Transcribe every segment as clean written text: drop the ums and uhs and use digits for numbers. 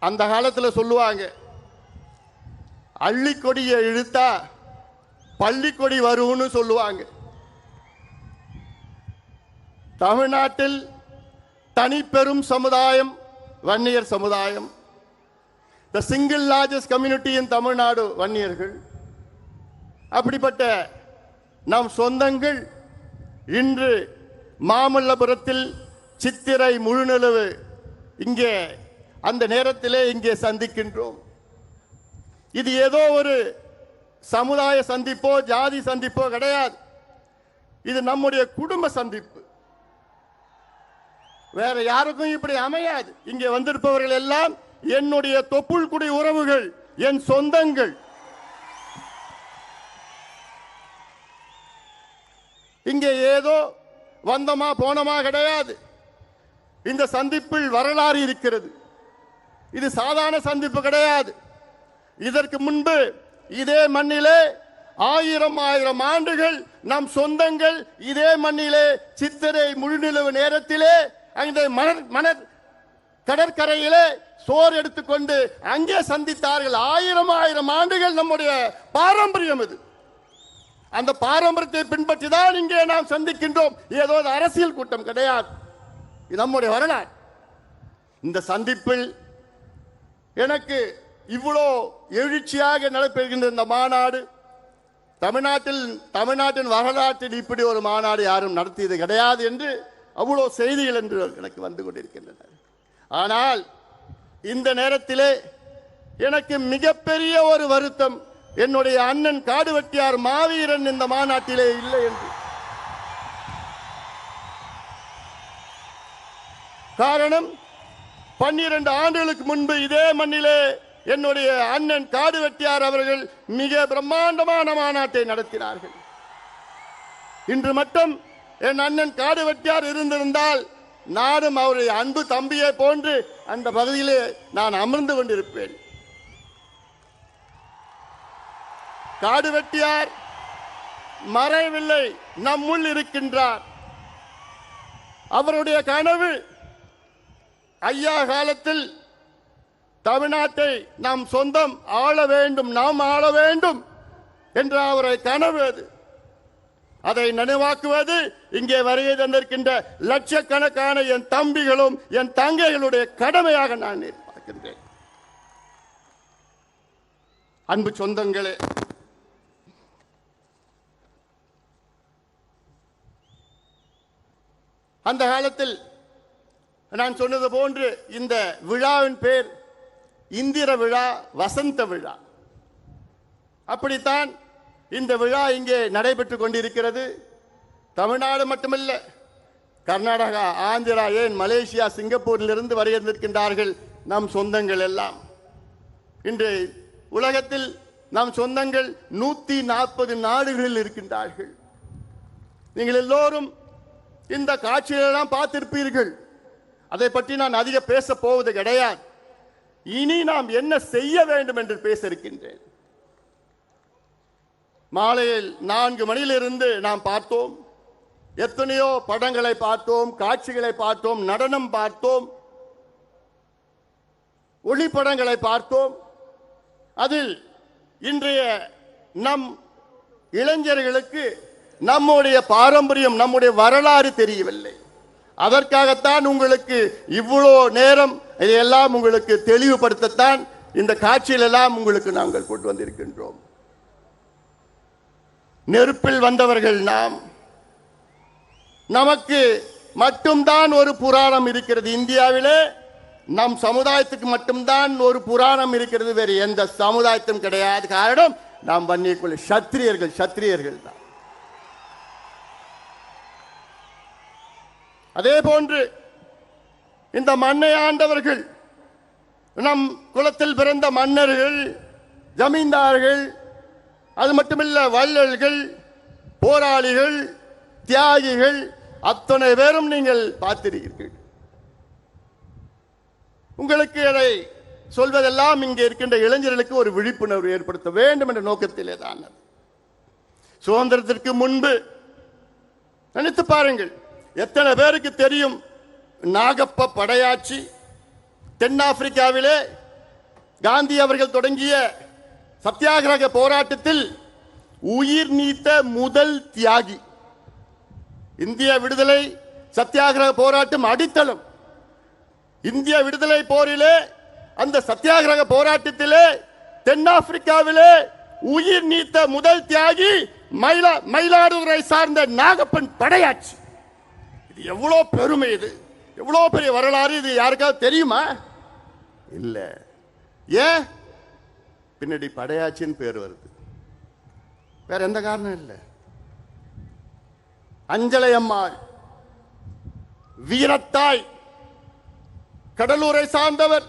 அந்த காலத்தில் சொல்லுவாங்க, அள்ளிக்கொடியை இழுத்தா பள்ளிக்கொடி வரும்னு சொல்லுவாங்க. தமிழ்நாட்டில் தனிப்பெரும் சமுதாயம் வன்னியர் சமுதாயம். The single largest community in Tamil Nadu வன்னியர்கள். அப்படிப்பட்ட நம் சொந்தங்கள் இன்று மாமல்லபுரத்தில் சித்திரை முழுநிலவு இங்கே அந்த நேரத்திலே இங்கே சந்திக்கின்றோம். இது ஏதோ ஒரு சமுதாய சந்திப்போ ஜாதி சந்திப்போ கிடையாது. இது நம்முடைய குடும்ப சந்திப்பு. வேற யாருக்கும் இப்படி அமையாது. இங்கே வந்திருப்பவர்கள் எல்லாம் என்னுடைய தொப்புள் குடி உறவுகள், என் சொந்தங்கள். இங்கே ஏதோ வந்தமா போனமா கிடையாது. இந்த சந்திப்பில் வரலாறு இருக்கிறது. இது சாதாரண சந்திப்பு கிடையாது. இதற்கு முன்பு இதே மண்ணிலே ஆயிரம் ஆண்டுகள் நம் சொந்தங்கள் இதே மண்ணிலே சித்திரை முழுநிலவு நேரத்திலே அந்த மணர் கடற்கரையிலே சோறு எடுத்துக்கொண்டு அங்கே சந்தித்தார்கள். ஆயிரம் ஆண்டுகள் நம்முடைய பாரம்பரியம் இது. அந்த பாரம்பரியத்தை பின்பற்றி தான் இங்கே நாம் சந்திக்கின்றோம். ஏதோ அரசியல் கூட்டம் கிடையாது. இது நம்முடைய வரலாறு. இந்த சந்திப்பில் எனக்கு இவ்வளோ எழுச்சியாக நடைபெறுகின்ற இந்த மாநாடு, தமிழ்நாட்டின் வரலாற்றில் இப்படி ஒரு மாநாடு யாரும் நடத்தியது கிடையாது என்று அவ்வளோ செய்திகள் என்று எனக்கு வந்து கொண்டிருக்கின்றன. ஆனால் இந்த நேரத்திலே எனக்கு மிகப்பெரிய ஒரு வருத்தம், என்னுடைய அண்ணன் காடுவெட்டியார் மாவீரன் இந்த மாநாட்டிலே இல்லை என்று. காரணம், 12 ஆண்டுகளுக்கு முன்பு இதே மண்ணிலே என்னுடைய அண்ணன் காடுவெட்டியார் அவர்கள் மிக பிரம்மாண்டமான மாநாட்டை நடத்தினார்கள். இன்று மட்டும் என் அண்ணன் காடுவெட்டியார் இருந்திருந்தால் நானும் அவருடைய அன்பு தம்பியை போன்று அந்த பகுதியிலே நான் அமர்ந்து கொண்டிருப்பேன். காடுவெட்டியார் மறைவில்லை, நம்முள் இருக்கின்றார். அவருடைய கனவு ஐயா காலத்தில் தமிழ்நாட்டை நாம் சொந்தம் ஆள வேண்டும், நாம் ஆள வேண்டும் என்ற அவருடைய கனவு அது. அதை நினைவாக்குவது இங்கே வருகை தந்திருக்கின்ற லட்சக்கணக்கான என் தம்பிகளும் என் தங்கைகளுடைய கடமையாக நான் பார்க்கின்றேன். அன்பு சொந்தங்களே, அந்த காலத்தில் நான் சொன்னது போன்று இந்த விழாவின் பேர் இந்திர விழா, வசந்த விழா. அப்படித்தான் இந்த விழா இங்கே நடைபெற்றுக் கொண்டிருக்கிறது. தமிழ்நாடு மட்டுமல்ல, கர்நாடகா, ஆந்திரா, ஏன் மலேசியா, சிங்கப்பூரிலிருந்து வருகின்றார்கள் நம் சொந்தங்கள் எல்லாம். இன்று உலகத்தில் நம் சொந்தங்கள் 140 நாடுகளில் இருக்கின்றார்கள். நீங்கள் எல்லோரும் இந்த காட்சிகளெல்லாம் பார்த்திருப்பீர்கள். அதை பற்றி நான் அதிக பேச போவது கிடையாது. இனி நாம் என்ன செய்ய வேண்டும் என்று பேச இருக்கின்றேன். மாலையில் 4 மணியிலிருந்து நாம் பார்த்தோம். எத்தனையோ படங்களை பார்த்தோம், காட்சிகளை பார்த்தோம், நடனம் பார்த்தோம், ஒளிப்படங்களை பார்த்தோம். அதில் இன்றைய நம் இளைஞர்களுக்கு நம்முடைய பாரம்பரியம், நம்முடைய வரலாறு தெரியவில்லை. அதற்காகத்தான் உங்களுக்கு இவ்வளோ நேரம் இதையெல்லாம் உங்களுக்கு தெளிவுபடுத்தத்தான் இந்த காட்சியில் எல்லாம் உங்களுக்கு நாங்கள் கொண்டு வந்திருக்கின்றோம். நெருப்பில் வந்தவர்கள் நாம். நமக்கு மட்டும்தான் ஒரு புராணம் இருக்கிறது. இந்தியாவிலே நம் சமுதாயத்துக்கு மட்டும்தான் ஒரு புராணம் இருக்கிறது, வேறு எந்த சமுதாயத்தும் கிடையாது. காரணம், நாம் வன்னியக்குள்ள சத்திரியர்கள் தான். அதே போன்று இந்த மண்ணை ஆண்டவர்கள், நம் குலத்தில் பிறந்த மன்னர்கள், ஜமீன்தார்கள், அது மட்டுமில்ல வள்ளல்கள், போராளிகள், தியாகிகள், அத்தனை பேரும் நீங்கள் பார்த்திருக்கிறீர்கள். உங்களுக்கு அதை சொல்வதெல்லாம் இங்கே இருக்கின்ற இளைஞர்களுக்கு ஒரு விழிப்புணர்வு ஏற்படுத்த வேண்டும் என்ற நோக்கத்திலே தான். சுதந்திரத்திற்கு முன்பு நினைத்து பாருங்கள், எத்தனை பேருக்கு தெரியும் நாகப்ப படையாட்சி தென்னாப்பிரிக்காவிலே காந்தி அவர்கள் தொடங்கிய சத்தியாகிரக போராட்டத்தில் உயிர் நீத்த முதல் தியாகி. இந்திய விடுதலை சத்தியாகிரக போராட்டம் அடித்தளம். இந்திய விடுதலை போரிலே, அந்த சத்தியாகிரக போராட்டத்திலே தென்னாப்பிரிக்காவிலே உயிர் நீத்த முதல் தியாகி மயிலாடுதுறை சார்ந்த நாகப்பன் படையாச்சி. இது எவ்வளவு பெருமை, இது எவ்வளவு பெரிய வரலாறு. இது யாருக்காவது தெரியுமா? இல்ல. ஏன் பின்னாடி படையாச்சின்னு பேர் வருது? வேற எந்த காரணம் இல்லை. அஞ்சலை அம்மாள் வீரத்தாய், கடலூரை சார்ந்தவர்.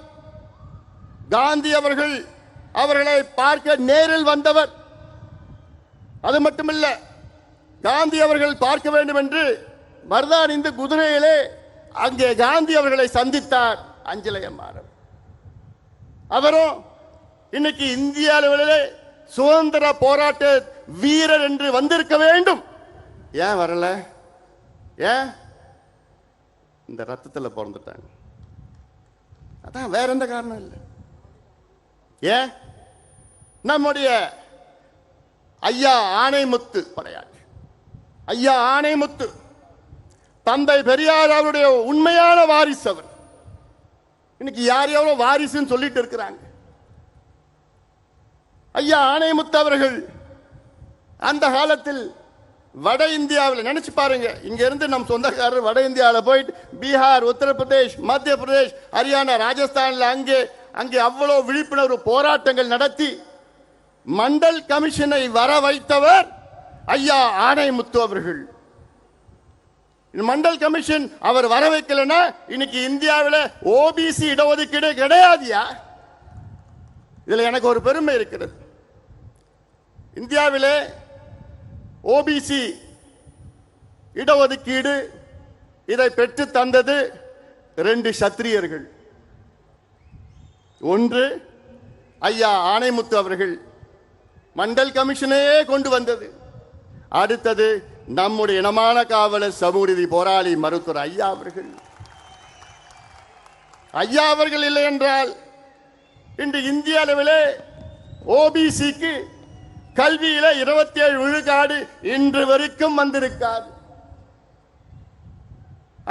காந்தி அவர்கள் அவர்களை பார்க்க நேரில் வந்தவர். அது மட்டுமல்ல, காந்தி அவர்கள் பார்க்க வேண்டும் என்று மருதான் இந்த குதிரையிலே அங்கே காந்தி அவர்களை சந்தித்தார் அஞ்சலை அம்மாள். அவரும் இன்னைக்கு இந்திய அளவிலே சுதந்திர போராட்ட வீரர் என்று வந்திருக்க வேண்டும். ஏன் வரல? ஏன்? இந்த ரத்தத்தில் பிறந்துட்டாங்க. அதான், வேற எந்த காரணம் இல்லை. ஏன்? நம்முடைய ஐயா ஆணைமுத்து படையாச்சி. ஐயா ஆணைமுத்து தந்தை பெரியார் அவருடைய உண்மையான வாரிசு. அவர் இன்னைக்கு யார் எவ்வளோ வாரிசுன்னு சொல்லிட்டு இருக்கிறாங்க. ஐயா ஆணைமுத்து அவர்கள் அந்த காலத்தில் வட இந்தியாவில், நினைச்சு பாருங்க, இங்க இருந்து நம் சொந்தக்காரர் வட இந்தியாவில் போயிட்டு பீகார், உத்தரப்பிரதேஷ், மத்திய பிரதேஷ், ஹரியானா, ராஜஸ்தான்ல அங்கே அவ்வளவு விழிப்புணர்வு போராட்டங்கள் நடத்தி மண்டல் கமிஷனை வர வைத்தவர் ஐயா ஆணைமுத்து அவர்கள். மண்டல் கமிஷன் அவர் வர வைக்கலன்னா இன்னைக்கு இந்தியாவில் ஓபிசி இடஒதுக்கீடு கிடையாதுயா. இதுல எனக்கு ஒரு பெருமை இருக்கிறது. இந்தியாவிலே ஓபிசி இடஒதுக்கீடு இதை பெற்று தந்தது 2 சத்திரியர்கள். ஒன்று ஐயா ஆணைமுத்து அவர்கள், மண்டல் கமிஷனையே கொண்டு வந்தது. அடுத்தது நம்முடைய இனமான காவலர், சமூக நீதி போராளி மருத்துவர் ஐயா அவர்கள். ஐயா அவர்கள் இல்லை என்றால் இன்று இந்திய அளவிலே ஓபிசிக்கு கல்வியில 27 விழுக்காடு இன்று வரைக்கும் வந்திருக்காது.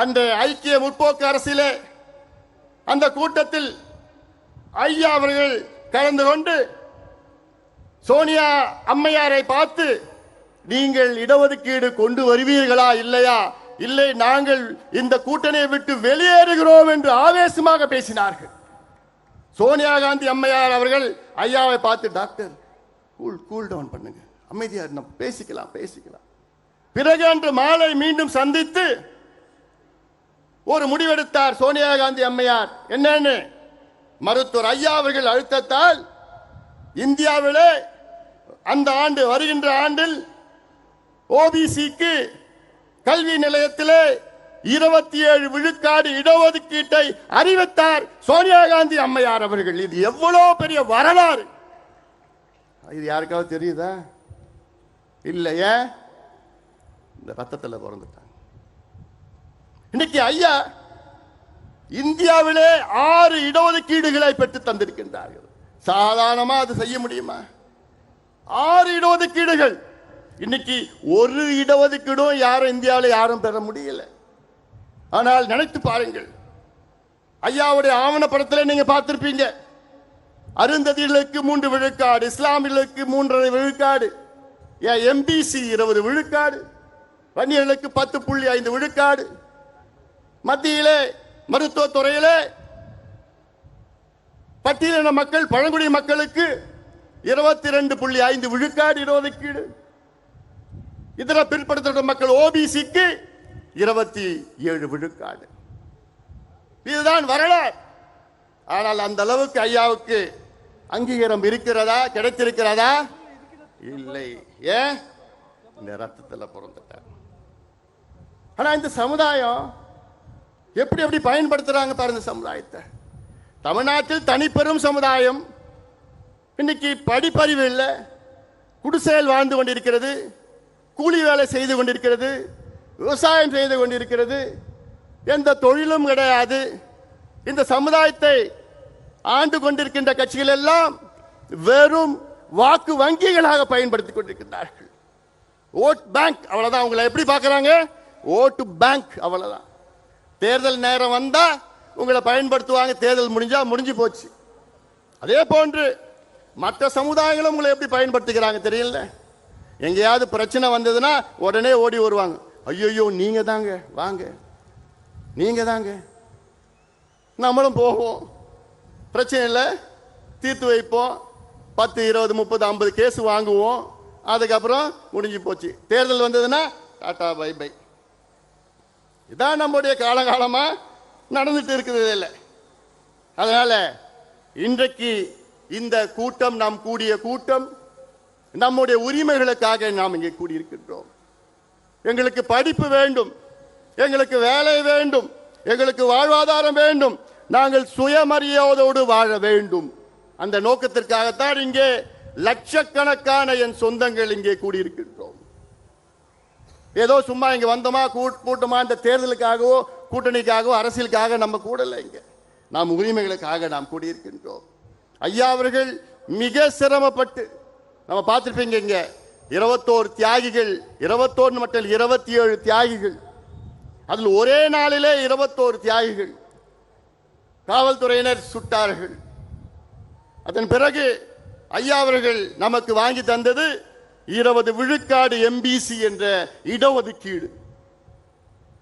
அந்த ஐக்கிய முற்போக்கு அரசிலே அந்த கூட்டத்தில் ஐயா அவர்கள் கலந்து கொண்டு சோனியா அம்மையாரை பார்த்து, நீங்கள் இடஒதுக்கீடு கொண்டு வருவீர்களா இல்லையா? இல்லை, நாங்கள் இந்த கூட்டணியை விட்டு வெளியேறுகிறோம் என்று ஆவேசமாக பேசினார்கள். சோனியா காந்தி அம்மையார் அவர்கள் ஐயாவை பார்த்து, டாக்டர் கூல் டவுன் பண்ணுங்க, அமைதியா நம்ம பேசிக்கலாம். பிறகு அன்று மாலை மீண்டும் சந்தித்து ஒரு முடிவெடுத்தார் சோனியா காந்தி அம்மையார். என்னன்னு, மருத்துவர் ஐயா அவர்கள் அழுத்தத்தால் இந்தியாவிலே அந்த ஆண்டு, வருகின்ற ஆண்டில் ஓபிசிக்கு கல்வி நிலையத்திலே 27 விழுக்காடு இடஒதுக்கீட்டை அறிவித்தார் சோனியா காந்தி அம்மையார் அவர்கள். இது எவ்வளவு பெரிய வரலாறு! இது யாருக்காவது தெரியுதா? இல்லையே. இந்த ரத்தத்தில் பிறந்துட்டாங்க. இன்னைக்கு ஐயா இந்தியாவிலே 6 இடஒதுக்கீடுகளை பெற்று தந்திருக்கின்றார்கள். சாதாரணமா அது செய்ய முடியுமா? 6 இடஒதுக்கீடுகள். இன்னைக்கு ஒரு இடஒதுக்கீடும் யாரும் இந்தியாவில் யாரும் பெற முடியல. ஆனால் நினைத்து பாருங்கள், ஐயாவுடைய ஆவணப்படத்தில் நீங்க பார்த்திருப்பீங்க, அருந்ததிகளுக்கு 3 விழுக்காடு, இஸ்லாமியர்களுக்கு 3.5 விழுக்காடு, எம்பிசி 20 விழுக்காடு, வன்னியர்களுக்கு 10.5 விழுக்காடு, மத்தியிலே மருத்துவத்துறையிலே பட்டியலின மக்கள், பழங்குடி மக்களுக்கு 22.5 விழுக்காடு இடஒதுக்கீடு, இதர பிற்படுத்தப்பட்ட மக்கள் ஓபிசிக்கு 27 விழுக்காடு. இதுதான் வரலாறு. ஆனால் அந்த அளவுக்கு ஐயாவுக்கு அங்கீகாரம் இருக்கிறதா, கிடைத்திருக்கிறதா? இல்லை. ஏன்? இந்த ரத்தத்தில் பிறந்துட்டார். ஆனா இந்த சமுதாயம் எப்படி எப்படி பயன்படுத்துறாங்க பாருங்க சமுதாயத்தை. தமிழ்நாட்டில் தனிப்பெரும் சமுதாயம் இன்னைக்கு படிப்பறிவு இல்லை, குடிசையில் வாழ்ந்து கொண்டிருக்கிறது, கூலி வேலை செய்து கொண்டிருக்கிறது, விவசாயம் செய்து கொண்டிருக்கிறது, எந்த தொழிலும் கிடையாது. இந்த சமுதாயத்தை ஆண்டு கொண்டிருக்கின்ற கட்சிகள் எல்லாம் வெறும் வாக்கு வங்கிகளாக பயன்படுத்திக் கொண்டிருக்கிறார்கள். ஓட் பேங்க், அவ்வளவுதான். உங்களை எப்படி பார்க்கறாங்க? ஓட்டு பேங்க், அவ்வளவுதான். தேர்தல் நேரம் வந்தா உங்களை பயன்படுத்துவாங்க, தேர்தல் முடிஞ்சா முடிஞ்சு போச்சு. அதே போன்று மற்ற சமுதாயங்களும் உங்களை எப்படி பயன்படுத்திக்கிறாங்க தெரியல. எங்கேயாவது பிரச்சனை வந்ததுன்னா உடனே ஓடி வருவாங்க. ஐயோ நீங்க தாங்க, வாங்க நீங்க தாங்க. நம்மளும் போவோம், பிரச்சனை இல்லை, தீர்த்து வைப்போம். 10 20 30 50 கேஸ் வாங்குவோம். அதுக்கப்புறம் முடிஞ்சு போச்சு. தேர்தல் வந்ததுன்னா டாடா பை பை. இதான் நம்முடைய காலகாலமா நடந்துட்டு இருக்குது. இல்லை, அதனால இன்றைக்கு இந்த கூட்டம், நாம் கூடிய கூட்டம், நம்முடைய உரிமைகளுக்காக நாம் இங்கே கூடியிருக்கின்றோம். எங்களுக்கு படிப்பு வேண்டும், எங்களுக்கு வேலை வேண்டும், எங்களுக்கு வாழ்வாதாரம் வேண்டும், நாங்கள் சுயமரியாதையோடு வாழ வேண்டும். அந்த நோக்கத்திற்காகத்தான் இங்கே லட்சக்கணக்கான என் சொந்தங்கள் இங்கே கூடியிருக்கின்றோம். ஏதோ சும்மா இங்க வந்தோமா கூட்டமா இந்த தேர்தலுக்காகவோ கூட்டணிக்காகவோ அரசியலுக்காக நம்ம கூடல. இங்க நாம் உரிமைகளுக்காக நாம் கூடியிருக்கின்றோம். ஐயா அவர்கள் மிக சிரமப்பட்டு, நம்ம பார்த்திருப்பீங்க, இங்க 21 தியாகிகள், 21 மட்டும் 27 தியாகிகள், அதில் ஒரே நாளிலே 21 தியாகிகள் காவல்துறையினர் சுட்டார்கள். அதன் பிறகு ஐயா அவர்கள் நமக்கு வாங்கி தந்தது 20 விழுக்காடு எம்பிசி என்ற இடஒதுக்கீடு.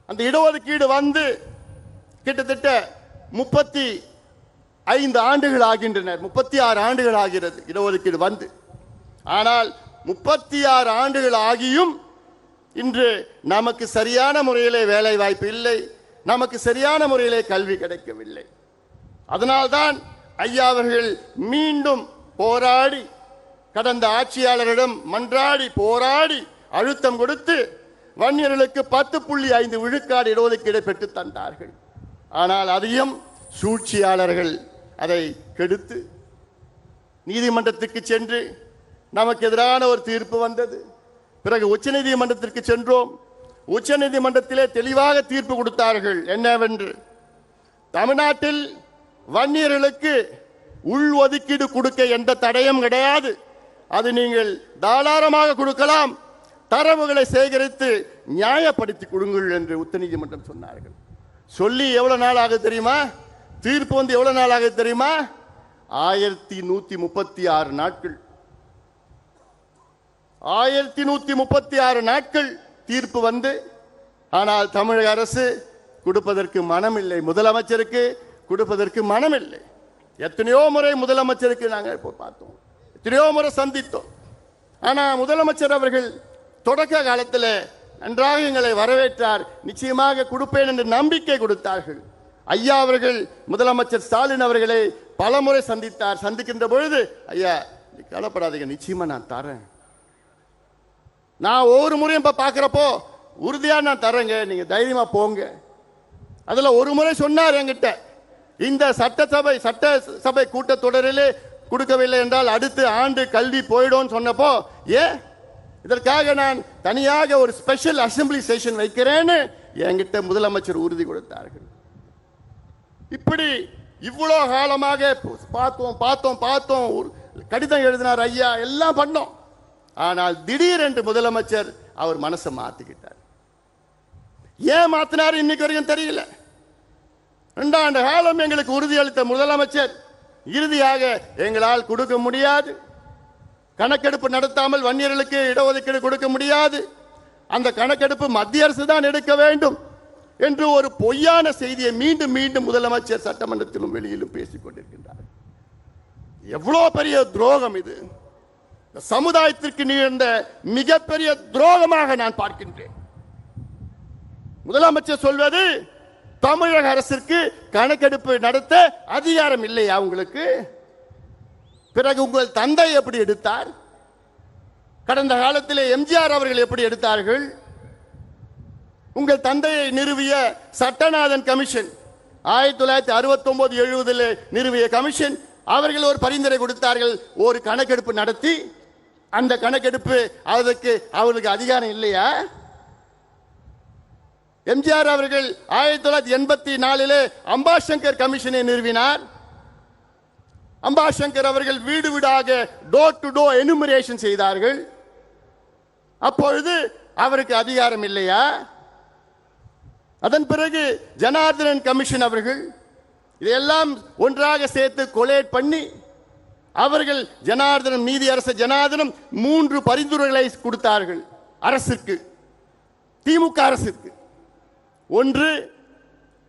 அந்த இடஒதுக்கீடு வந்து கிட்டத்தட்ட 35 ஆண்டுகள் ஆகின்றன, 36 ஆண்டுகள் ஆகிறது இடஒதுக்கீடு வந்து. ஆனால் 36 ஆண்டுகள் ஆகியும் இன்று நமக்கு சரியான முறையிலே வேலை வாய்ப்பு இல்லை, நமக்கு சரியான முறையிலே கல்வி கிடைக்கவில்லை. அதனால்தான் ஐயா அவர்கள் மீண்டும் போராடி, கடந்த ஆட்சியாளரிடம் மன்றாடி போராடி அழுத்தம் கொடுத்து வன்னியர்களுக்கு 10.5 விழுக்காடு இடஒதுக்கீடு பெற்று தந்தார்கள். ஆனால் அதையும் சூழ்ச்சியாளர்கள் அதை கெடுத்து நீதிமன்றத்திற்கு சென்று நமக்கு எதிரான ஒரு தீர்ப்பு வந்தது. பிறகு உச்சநீதிமன்றத்திற்கு சென்றோம். உச்சநீதிமன்றத்திலே தெளிவாக தீர்ப்பு கொடுத்தார்கள். என்னவென்று, தமிழ்நாட்டில் வன்னியர்களுக்கு உள் ஒதுக்கீடு கொடுக்க எந்த தடையும் கிடையாது, அது நீங்கள் தாராளமாக கொடுக்கலாம், தரவுகளை சேகரித்து நியாயப்படுத்தி கொடுங்கள் என்று உச்சநீதிமன்றம் சொன்னார்கள். சொல்லி எவ்வளவு நாள் ஆகுது தெரியுமா? தீர்ப்பு வந்து எவ்வளவு நாள் ஆகுது தெரியுமா? 1136 நாட்கள். 1136 நாட்கள் தீர்ப்பு வந்து, ஆனால் தமிழக அரசு கொடுப்பதற்கு மனமில்லை, முதலமைச்சருக்கு கொடுப்பதற்கு மனமில்லை. எத்தனையோ முறை முதலமைச்சருக்கு நாங்கள் பார்த்தோம், எத்தனையோ முறை சந்தித்தோம். ஆனால் முதலமைச்சர் அவர்கள் தொடக்க காலத்தில் நன்றாக எங்களை வரவேற்றார், நிச்சயமாக கொடுப்பேன் என்று நம்பிக்கை கொடுத்தார்கள். ஐயா அவர்கள் முதலமைச்சர் ஸ்டாலின் அவர்களை பல முறை சந்தித்தார். சந்திக்கின்ற பொழுது, ஐயா கவலைப்படாதீங்க, நிச்சயமா நான் தரேன், நான் ஒவ்வொரு முறையும் பார்க்கிறப்போ உறுதியா நான் தரேங்க, நீங்க தைரியமா போங்க. அதுல ஒரு முறை சொன்னார் என்கிட்ட, இந்த சட்டசபை கூட்டத்தொடரிலே கொடுக்கவில்லை என்றால் அடுத்த ஆண்டு கல்வி போயிடும் சொன்னப்போ, ஏன் இதற்காக நான் தனியாக ஒரு ஸ்பெஷல் அசெம்பிளி செஷன் வைக்கிறேன்னு என்கிட்ட முதலமைச்சர் உறுதி கொடுத்தார்கள். இப்படி இவ்வளவு காலமாக பார்த்தோம், கடிதம் எழுதினார் ஐயா, எல்லாம் பண்ணோம். ஆனால் திடீரென்று முதலமைச்சர் அவர் மனசை மாத்திக்கிட்டார். ஏன் மாத்தினார் இன்னைக்கு வரைக்கும் தெரியல. 2 ஆண்டு காலம் எங்களுக்கு உறுதியளித்த முதலமைச்சர் இறுதியாக எங்களால் கொடுக்க முடியாது, கணக்கெடுப்பு நடத்தாமல் வன்னியர்களுக்கு இடஒதுக்கீடு கொடுக்க முடியாது, அந்த கணக்கெடுப்பு மத்திய அரசு தான் எடுக்க வேண்டும் என்று ஒரு பொய்யான செய்தியை மீண்டும் மீண்டும் முதலமைச்சர் சட்டமன்றத்திலும் வெளியிலும் பேசிக் கொண்டிருக்கின்றார். எவ்வளவு பெரிய துரோகம் இது! சமுதாயத்திற்கு நிகழ்ந்த மிகப்பெரிய துரோகமாக நான் பார்க்கின்றேன். முதலமைச்சர் சொல்வது, தமிழக அரசிற்கு கணக்கெடுப்பு நடத்த அதிகாரம் இல்லையா உங்களுக்கு? பிறகு உங்கள் தந்தை எப்படி எடுத்தார்? கடந்த காலத்திலே எம்ஜிஆர் அவர்கள் எப்படி எடுத்தார்கள்? உங்கள் தந்தையை நிறுவிய சட்டநாதன் கமிஷன் 1969 70 நிறுவிய கமிஷன், அவர்கள் ஒரு பரிந்துரை கொடுத்தார்கள், ஒரு கணக்கெடுப்பு நடத்தி அந்த கணக்கெடுப்பு அதற்கு அவர்களுக்கு அதிகாரம் இல்லையா? எம்ஜிஆர் அவர்கள் 1984 அம்பாசங்கர் கமிஷனை நிறுவினார். அம்பாசங்கர் அவர்கள் வீடு வீடாக டோர் டு டோர் எனுமரேஷன் செய்தார்கள். அப்பொழுது அவருக்கு அதிகாரம் இல்லையா? அதன் பிறகு ஜனார்தனன் கமிஷன் அவர்கள் இதையெல்லாம் ஒன்றாக சேர்த்து கொலேட் பண்ணி அவர்கள் ஜனார்தனம் நீதியரசர் ஜனார்தனம் 3 பரிந்துரைகளை கொடுத்தார்கள் அரசுக்கு, திமுக அரசுக்கு. ஒன்று,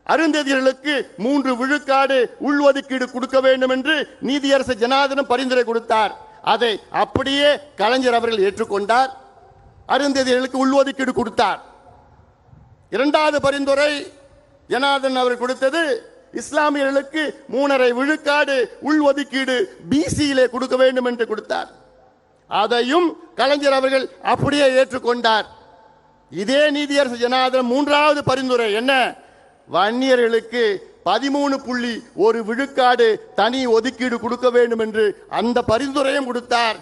அருந்ததியர்களுக்கு 3 விழுக்காடு உள்ஒதுக்கீடு கொடுக்க வேண்டும் என்று நீதியரசர் ஜனார்தனம் பரிந்துரை கொடுத்தார். அதை அப்படியே கலைஞர் அவர்கள் ஏற்றுக்கொண்டார். அருந்ததியர்களுக்கு உள்ஒதுக்கீடு கொடுத்தார். இரண்டாவது பரிந்துரை ஜனார்தன் அவர் கொடுத்தது இஸ்லாமியர்களுக்கு 3.5 விழுக்காடு உள்ஒதுக்கீடு பிசியிலே கொடுக்க வேண்டும் என்று கொடுத்தார். அதையும் கலைஞர் அவர்கள் அப்படியே ஏற்றுக்கொண்டார். இதே நீதியரசர் ஜனார்தன் மூன்றாவது பரிந்துரை என்ன? வன்னியர்களுக்கு 13.1 விழுக்காடு தனி ஒதுக்கீடு கொடுக்க வேண்டும் என்று அந்த பரிந்துரையும் கொடுத்தார்.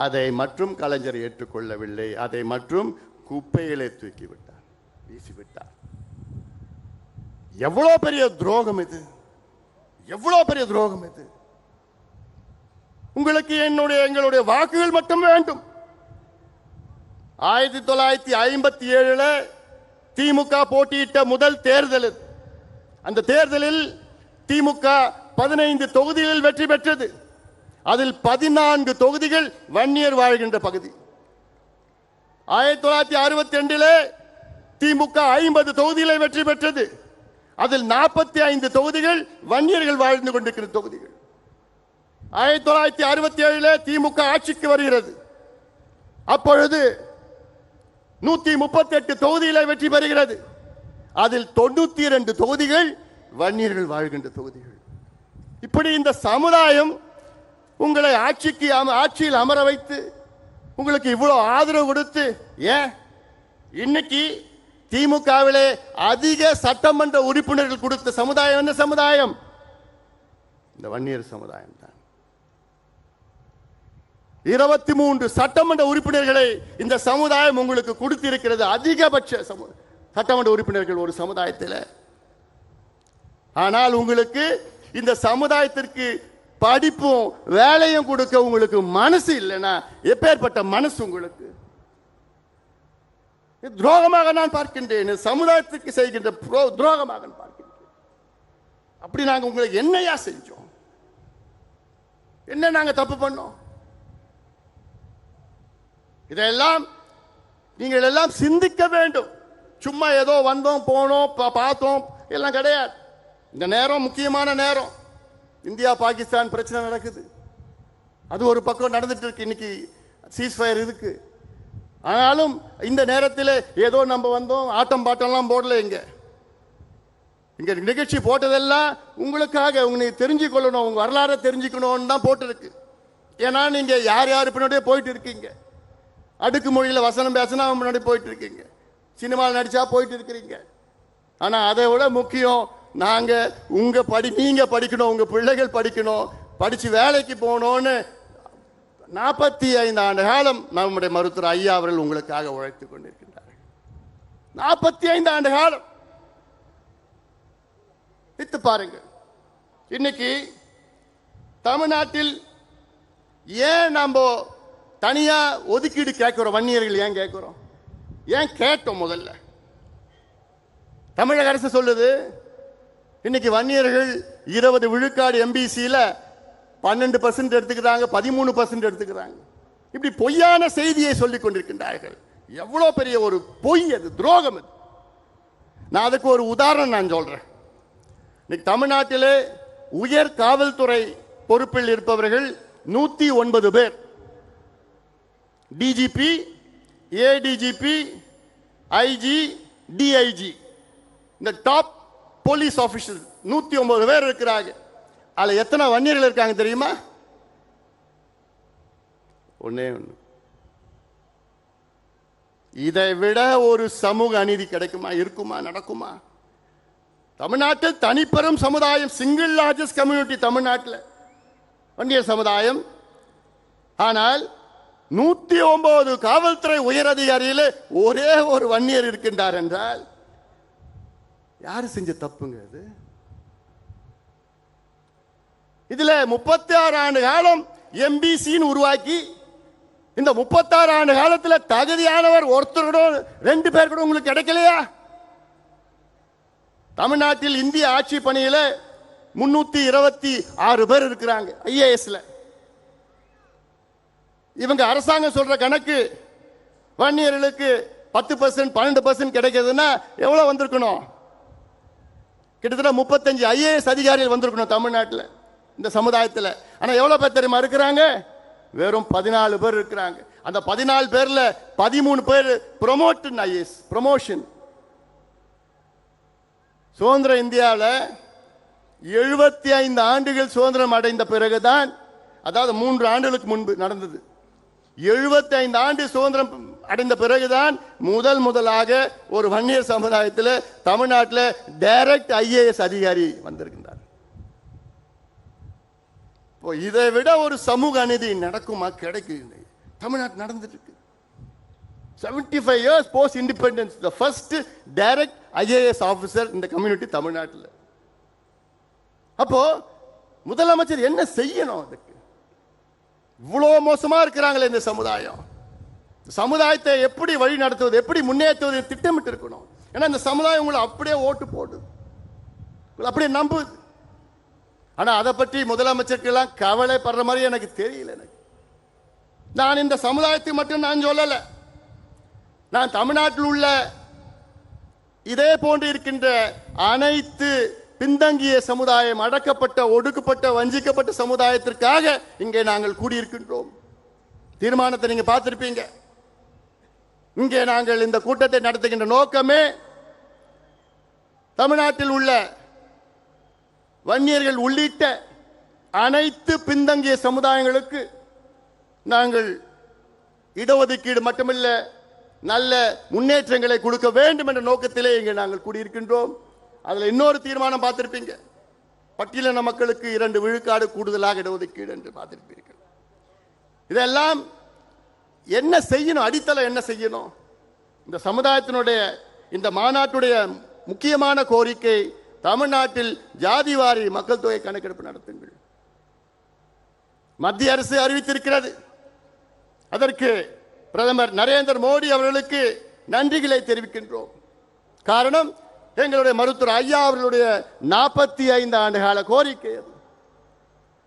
அதை மற்றும் கலைஞர் ஏற்றுக்கொள்ளவில்லை. அதை மற்றும் குப்பையிலே தூக்கிவிட்டார், வீசிவிட்டார். எவ்வளவு பெரிய துரோகம் இது! எவ்வளவு பெரிய துரோகம் இது! உங்களுக்கு எங்களுடைய வாக்குகள் மட்டும் வேண்டும். 1957 திமுக போட்டியிட்ட முதல் தேர்தல். அந்த தேர்தலில் திமுக 15 தொகுதிகளில் வெற்றி பெற்றது. அதில் 14 தொகுதிகள் வன்னியர் வாழ்கின்ற பகுதி. 1962 திமுக 50 தொகுதிகளை வெற்றி பெற்றது. அதில் 45 தொகுதிகள் வன்னியர்கள் வாழ்ந்து கொண்டிருக்கிற தொகுதிகள். 1967 திமுக ஆட்சிக்கு வருகிறது. அப்பொழுது 138 தொகுதிகளை வெற்றி பெறுகிறது. அதில் 92 தொகுதிகள் வன்னியர்கள் வாழ்கின்ற தொகுதிகள். இப்படி இந்த சமுதாயம் உங்களை ஆட்சியில் அமர வைத்து உங்களுக்கு இவ்வளவு ஆதரவு கொடுத்து, ஏன் இன்னைக்கு திமுகவிலே அதிக சட்டமன்ற உறுப்பினர்கள் கொடுத்த சமுதாயம் என்ன சமுதாயம்? இந்த வன்னியர் சமுதாயம் தான். 23 சட்டமன்ற உறுப்பினர்களை இந்த சமுதாயம் உங்களுக்கு கொடுத்திருக்கிறது. அதிகபட்ச சட்டமன்ற உறுப்பினர்கள் ஒரு சமுதாயத்தில். ஆனால் உங்களுக்கு இந்த சமுதாயத்திற்கு படிப்பும் வேலையும் கொடுக்க உங்களுக்கு மனசு இல்லைன்னா எப்பேற்பட்ட மனசு உங்களுக்கு? துரோகமாக நான் பார்க்கின்றேன். சமுதாயத்துக்கு செய்கின்ற துரோகமாக பார்க்கின்றேன். அப்படி நாங்க உங்களுக்கு என்னையா செஞ்சோம்? என்ன நாங்க தப்பு பண்ணோம்? இதெல்லாம் நீங்கள் எல்லாம் சிந்திக்க வேண்டும். சும்மா ஏதோ வந்தோம் போனோம் பார்த்தோம் எல்லாம் கிடையாது. இந்த நேரம் முக்கியமான நேரம். இந்தியா பாகிஸ்தான் பிரச்சனை நடக்குது. அது ஒரு பக்கம் நடந்துட்டு இருக்கு. இன்னைக்கு சீஸ்ஃபயர் இருக்கு. ஆனாலும் இந்த நேரத்தில் ஏதோ நம்ம வந்தோம் ஆட்டம் பாட்டம்லாம் போடல. இங்க நிகழ்ச்சி போட்டதெல்லாம் உங்களுக்காக, உங்களுக்கு தெரிஞ்சுக்கொள்ளணும், உங்க வரலாறு தெரிஞ்சுக்கணும்னு தான் போட்டிருக்கு. ஏன்னா நீங்க யார் யார் பின்னாடியே போயிட்டு இருக்கீங்க. அடுக்கு மொழியில் வசனம் பேசினா முன்னாடி போயிட்டு இருக்கீங்க. சினிமாவில் நடிச்சா போயிட்டு இருக்கிறீங்க. ஆனா அதை விட முக்கியம், நீங்க படிக்கணும், உங்க பிள்ளைகள் படிக்கணும், படிச்சு வேலைக்கு போகணும்னு 45 ஆண்டு காலம் நம்முடைய மருத்துவர் ஐயா அவர்கள் உங்களுக்காக உழைத்துக் கொண்டிருக்கின்றார்கள். 45 ஆண்டு காலம் வித்து பாருங்கள். இன்னைக்கு தமிழ்நாட்டில் ஏன் நம்ம தனியா ஒதுக்கீடு கேட்கிறோம்? வன்னியர்கள் ஏன் கேட்கிறோம்? ஏன் கேட்டோம்? முதல்ல தமிழக அரசு சொல்லுது, இன்னைக்கு வன்னியர்கள் 20 விழுக்காடு எம்பிசியில 12% எடுத்துக்கிறாங்க, 13% எடுத்துக்கிறாங்க. இப்படி பொய்யான செய்தியை சொல்லிக் கொண்டிருக்கின்றார்கள். எவ்வளவு பெரிய ஒரு பொய் அது, துரோகம் அது. நான் அதுக்கு ஒரு உதாரணம் நான் சொல்றேன். இன்னைக்கு தமிழ்நாட்டிலே உயர் காவல்துறை பொறுப்பில் இருப்பவர்கள் 109 பேர். டிஜிபி, ஏடிஜிபி, ஐஜி, டிஐஜி, இந்த டாப் போலீஸ் ஆபீசர் 109 பேர் இருக்கிறாங்க. அதுல எத்தனை வன்னியர்கள் இருக்காங்க தெரியுமா? ஒண்ணே ஒண்ணு. இதை விட ஒரு சமூக அநீதி கிடைக்குமா? இருக்குமா? நடக்குமா? தமிழ்நாட்டில் தனிப்பெரும் சமுதாயம், சிங்கிள் லார்ஜஸ்ட் கம்யூனிட்டி தமிழ்நாட்டில் வன்னியர் சமுதாயம். ஆனால் 109 காவல்துறை உயர் அதிகாரியில் ஒரே ஒரு வன்னியர் இருக்கின்றார் என்றால் யாரு செஞ்ச தப்புங்க அது? இதுல 36 ஆண்டு காலம் எம்பிசின்னு உருவாக்கி இந்த 36 ஆண்டு காலத்தில் தகுதியானவர் ஒருத்தர் கூட 2 பேர் கூட உங்களுக்கு கிடைக்கலையா? தமிழ்நாட்டில் இந்திய ஆட்சி பணியில 326 பேர் இருக்கிறாங்க ஐஏஎஸ்ல. இவங்க அரசாங்கம் சொல்ற கணக்கு வன்னியர்களுக்கு 10% 12% கிடைக்கிறதுன்னா எவ்வளவு வந்திருக்கணும்? கிட்டத்தட்ட 35 ஐஏஎஸ் அதிகாரிகள் வந்திருக்கணும் தமிழ்நாட்டில் இந்த சமுதாயத்தில். ஆனா எவ்வளவு பேர் தெரியுமா இருக்கிறாங்க? வெறும் 14 பேர் இருக்கிறாங்க. அந்த 14 பேர்ல 13 பேர் ப்ரொமோஷன் ஐஏஎஸ் ப்ரொமோஷன். சுதந்திர இந்தியாவில் 75 ஆண்டுகள் சுதந்திரம் அடைந்த பிறகுதான், அதாவது 3 ஆண்டுகளுக்கு முன்பு நடந்தது, 75 ஆண்டு சுதந்திரம் அடைந்த பிறகுதான் முதலாக ஒரு வன்னியர் சமுதாயத்தில் தமிழ்நாட்டில் டைரக்ட் ஐஏஎஸ் அதிகாரி வந்திருக்கின்றார். இதை விட ஒரு சமூக அநீதி நடக்குமா? கிடைக்குது. தமிழ்நாட்டில் நடந்துட்டு இருக்கு. 75 years post independence, the first direct IAS officer in the community தமிழ்நாட்டில். அப்போ முதலமைச்சர் என்ன செய்யணும்? அதுக்கு இவ்வளவு மோசமா இருக்கிறாங்களே இந்த சமுதாயம். சமுதாயத்தை எப்படி வழி நடத்துவது, எப்படி முன்னேற்றுவது திட்டமிட்டு இருக்கணும். ஏன்னா இந்த சமுதாயம் உங்களை அப்படியே ஓட்டு போடுது, அப்படியே நம்புது. ஆனா அதை பற்றி முதலமைச்சருக்கெல்லாம் கவலைப்படுற மாதிரி எனக்கு தெரியல. எனக்கு நான் இந்த சமுதாயத்தை மட்டும் நான் சொல்லல, நான் தமிழ்நாட்டில் உள்ள இதே போன்று இருக்கின்ற அனைத்து பின்தங்கிய சமுதாயம், அடக்கப்பட்ட, ஒடுக்கப்பட்ட, வஞ்சிக்கப்பட்ட சமுதாயத்திற்காக இங்கே நாங்கள் கூடியிருக்கின்றோம். தீர்மானத்தை நீங்க பார்த்திருப்பீங்க. இங்கே நாங்கள் இந்த கூட்டத்தை நடத்துகின்ற நோக்கமே தமிழ்நாட்டில் உள்ள வன்னியர்கள் உள்ளிட்ட அனைத்து பின்தங்கிய சமுதாயங்களுக்கு நாங்கள் இடஒதுக்கீடு மட்டுமல்ல, நல்ல முன்னேற்றங்களை கொடுக்க வேண்டும் என்ற நோக்கத்திலே இங்கே நாங்கள் கூடியிருக்கின்றோம். அதில் இன்னொரு தீர்மானம் பார்த்திருப்பீங்க, பட்டியலின மக்களுக்கு 2 விழுக்காடு கூடுதலாக இடஒதுக்கீடு என்று பார்த்திருப்பீர்கள். இதெல்லாம் என்ன செய்யணும்? அடித்தளம் என்ன செய்யணும்? இந்த சமுதாயத்தினுடைய இந்த மாநாட்டுடைய முக்கியமான கோரிக்கை, தமிழ்நாட்டில் ஜாதிவாரி மக்கள் தொகை கணக்கெடுப்பு நடத்துங்கள். மத்திய அரசு அறிவித்திருக்கிறது. அதற்கு பிரதமர் நரேந்திர மோடி அவர்களுக்கு நன்றிகளை தெரிவிக்கின்றோம். காரணம், எங்களுடைய மருத்துவர் ஐயா அவர்களுடைய 45 ஆண்டு கால கோரிக்கை.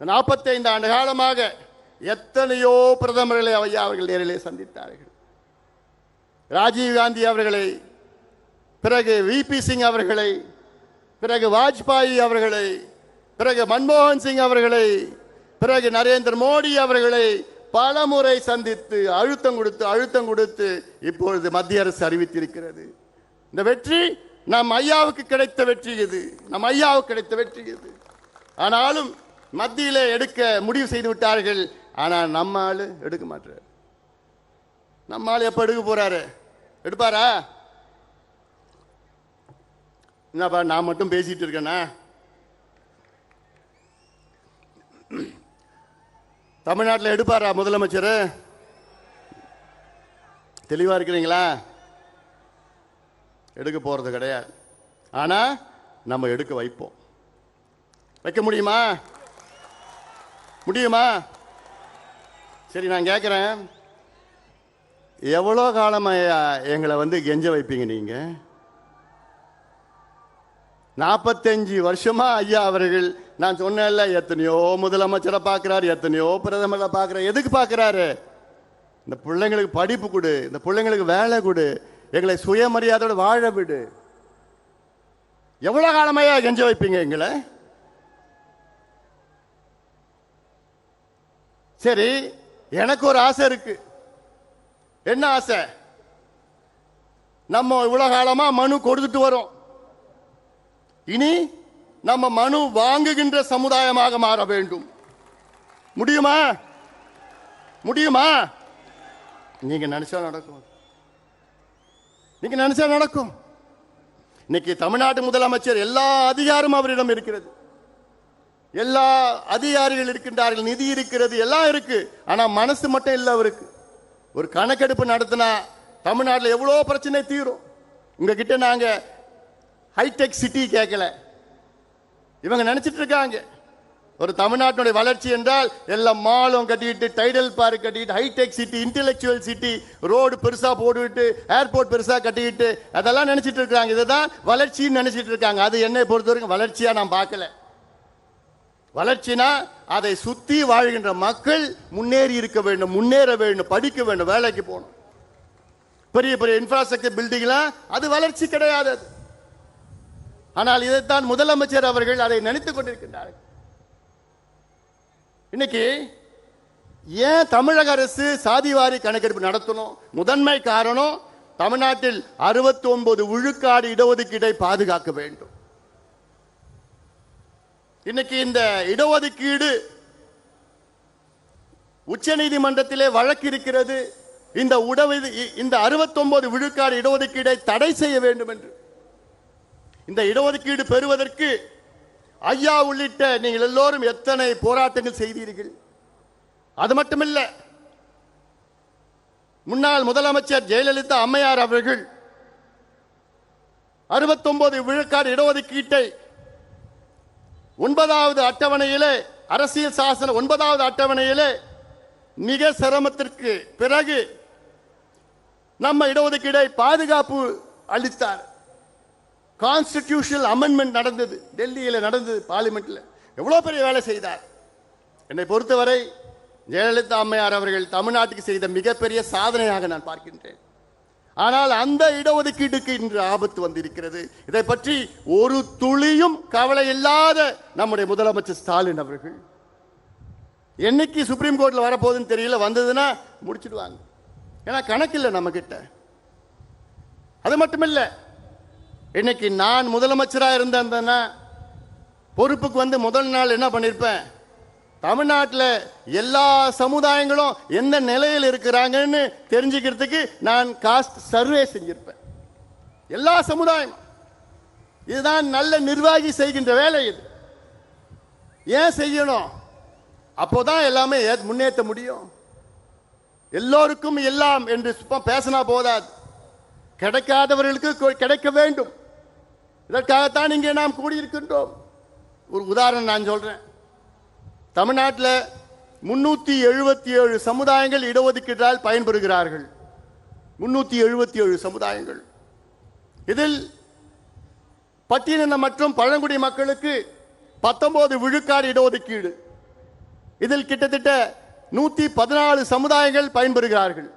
45 ஆண்டு காலமாக எத்தனையோ பிரதமர்களை ஐயா அவர்கள் நேரிலே சந்தித்தார்கள். ராஜீவ் காந்தி அவர்களை, பிறகு விபி சிங் அவர்களை, பிறகு வாஜ்பாய் அவர்களை, பிறகு மன்மோகன் சிங் அவர்களை, பிறகு நரேந்திர மோடி அவர்களை பல முறை சந்தித்து அழுத்தம் கொடுத்து இப்பொழுது மத்திய அரசு அறிவித்திருக்கிறது. இந்த வெற்றி நம் ஐயாவுக்கு கிடைத்த வெற்றி இது, நம் ஐயாவுக்கு கிடைத்த வெற்றி இது. ஆனாலும் மத்தியிலே எடுக்க முடிவு செய்து விட்டார்கள். ஆனால் நம்ம ஆளு எடுக்க மாட்டார். நம்ம ஆளு எப்ப எடுக்க போறாரு? எடுப்பாரா? என்னப்பா நான் மட்டும் பேசிட்டு இருக்கேனா? தமிழ்நாட்டில் எடுப்பாரா முதலமைச்சர்? தெளிவா இருக்கிறீங்களா? எடுக்க போறது கிடையாது. ஆனா நம்ம எடுக்க வைப்போம். வைக்க முடியுமா? முடியுமா? சரி, நான் கேட்கிறேன், எவ்வளோ காலமா எங்களை கெஞ்ச வைப்பீங்க நீங்க? 45 வருஷமா ஐயா அவர்கள், நான் சொன்னேன்ல, எத்தனையோ முதலமைச்சரை பார்க்கிறாரு, எத்தனையோ பிரதமரை பார்க்கிறார். எதுக்கு பார்க்கிறாரு? இந்த பிள்ளைங்களுக்கு படிப்பு கொடு, இந்த பிள்ளைங்களுக்கு வேலை கொடு, எங்களை சுயமரியாதையோட வாழ விடு. எவ்வளவு காலமையா கெஞ்ச வைப்பீங்க எங்களை? சரி, எனக்கு ஒரு ஆசை இருக்கு. என்ன ஆசை? நம்ம இவ்வளவு காலமா மனு கொடுத்துட்டு வரோம். இனி நம்ம மனு வாங்குகின்ற சமுதாயமாக மாற வேண்டும். முடியுமா? முடியுமா? நீங்க நினைச்சா நடக்கும். நீங்க நினைச்சா நடக்கும். இன்னைக்கு தமிழ்நாட்டு முதலமைச்சர் எல்லா அதிகாரமும் அவரிடம் இருக்கிறது. எல்லா அதிகாரிகள் இருக்கின்றார்கள், நிதி இருக்கிறது, எல்லாம் இருக்கு. ஆனா மனசு மட்டும் இல்லை அவருக்கு. ஒரு கணக்கெடுப்பு நடத்தினா தமிழ்நாட்டில் எவ்வளவு பிரச்சனை தீரும். உங்ககிட்ட நாங்க ஹைடெக் சிட்டி கேட்கல. இவங்க நினைச்சிட்டு இருக்காங்க ஒரு தமிழ்நாட்டினுடைய வளர்ச்சி என்றால் எல்லாம் மாலும் கட்டிட்டு, டைடல் பார்க் கட்டிட்டு, hitech city, intellectual city, road பெருசா போட்டுவிட்டு, ஏர்போர்ட் பெருசா கட்டிக்கிட்டு அதெல்லாம் நினைச்சிட்டு இருக்காங்க. இதுதான் வளர்ச்சின்னு நினைச்சிட்டு இருக்காங்க. அது என்னை பொறுத்தவரைக்கும் வளர்ச்சியா நான் பார்க்கல. வளர்ச்சினா அதை சுத்தி வாழ்கின்ற மக்கள் முன்னேறி இருக்க வேண்டும், முன்னேற வேண்டும், படிக்க வேண்டும், வேலைக்கு போகணும். பெரிய பெரிய இன்ஃப்ராஸ்ட்ரக்சர் பில்டிங்லாம் அது வளர்ச்சி கிடையாது. ஆனால் இதைத்தான் முதலமைச்சர் அவர்கள் அதை நினைத்துக் கொண்டிருக்கின்றார்கள். இன்னைக்கு ஏன் தமிழக அரசு சாதிவாரி கணக்கெடுப்பு நடத்தணும்? முதன்மை காரணம், தமிழ்நாட்டில் 69 விழுக்காடு இடஒதுக்கீட்டை பாதுகாக்க வேண்டும். இன்னைக்கு இந்த இடஒதுக்கீடு உச்ச நீதிமன்றத்திலே வழக்கு இருக்கிறது. இந்த 69 விழுக்காடு இடஒதுக்கீடை தடை செய்ய வேண்டும் என்று. இந்த இடஒதுக்கீடு பெறுவதற்கு ஐயா உள்ளிட்ட நீங்கள் எல்லோரும் எத்தனை போராட்டங்கள் செய்தீர்கள். அது மட்டுமில்ல, முன்னாள் முதலமைச்சர் ஜெயலலிதா அம்மையார் அவர்கள் 69 விழுக்காடு இடஒதுக்கீட்டை 9வது அட்டவணையிலே, அரசியல் சாசன 9வது அட்டவணையிலே மிக சிரமத்திற்கு பிறகு நம்ம இடஒதுக்கீடை பாதுகாப்பு அளித்தார். கான்ஸ்டிடியூஷனல் அமெண்ட்மெண்ட் நடந்தது, டெல்லியில் நடந்தது, பார்லிமெண்ட்ல. எவ்வளவு பெரிய வேலை செய்தார். என்னை பொறுத்தவரை ஜெயலலிதா அம்மையார் அவர்கள் தமிழ்நாட்டுக்கு செய்த மிகப்பெரிய சாதனையாக நான் பார்க்கின்றேன். ஆனால் அந்த இடஒதுக்கீட்டுக்கு இன்று ஆபத்து வந்திருக்கிறது. இதை பற்றி ஒரு துளியும் கவலை இல்லாத நம்முடைய முதலமைச்சர் ஸ்டாலின் அவர்கள் என்னைக்கு சுப்ரீம் கோர்ட்ல வரப்போகுதுன்னு தெரியல, வந்ததுன்னா முடிச்சிடுவாங்க. ஏன்னா கணக்கில்லை நம்ம கிட்ட. அது மட்டுமில்ல, இன்னைக்கு நான் முதலமைச்சராக இருந்தேன்னா பொறுப்புக்கு வந்து முதல் நாள் என்ன பண்ணிருப்பேன், தமிழ்நாட்டில் எல்லா சமுதாயங்களும் எந்த நிலையில் இருக்கிறாங்கன்னு தெரிஞ்சுக்கிறதுக்கு நான் காஸ்ட் சர்வே செஞ்சிருப்பேன். எல்லா சமுதாயம். இதுதான் நல்ல நிர்வாகி செய்கின்ற வேலை. இது ஏன் செய்யணும்? அப்போதான் எல்லாமே முன்னேற்ற முடியும். எல்லோருக்கும் எல்லாம் என்று பேசினா போதாது, கிடைக்காதவர்களுக்கு கிடைக்க வேண்டும். இதற்காகத்தான் இங்கே நாம் கூடியிருக்கின்றோம். ஒரு உதாரணம் நான் சொல்றேன். தமிழ்நாட்டில் 377 சமுதாயங்கள் இடஒதுக்கீட்டால் பயன்பெறுகிறார்கள். 377 சமுதாயங்கள். இதில் பட்டியலின மற்றும் பழங்குடி மக்களுக்கு 19 விழுக்காடு இடஒதுக்கீடு. இதில் கிட்டத்தட்ட 114 சமுதாயங்கள் பயன்பெறுகிறார்கள்.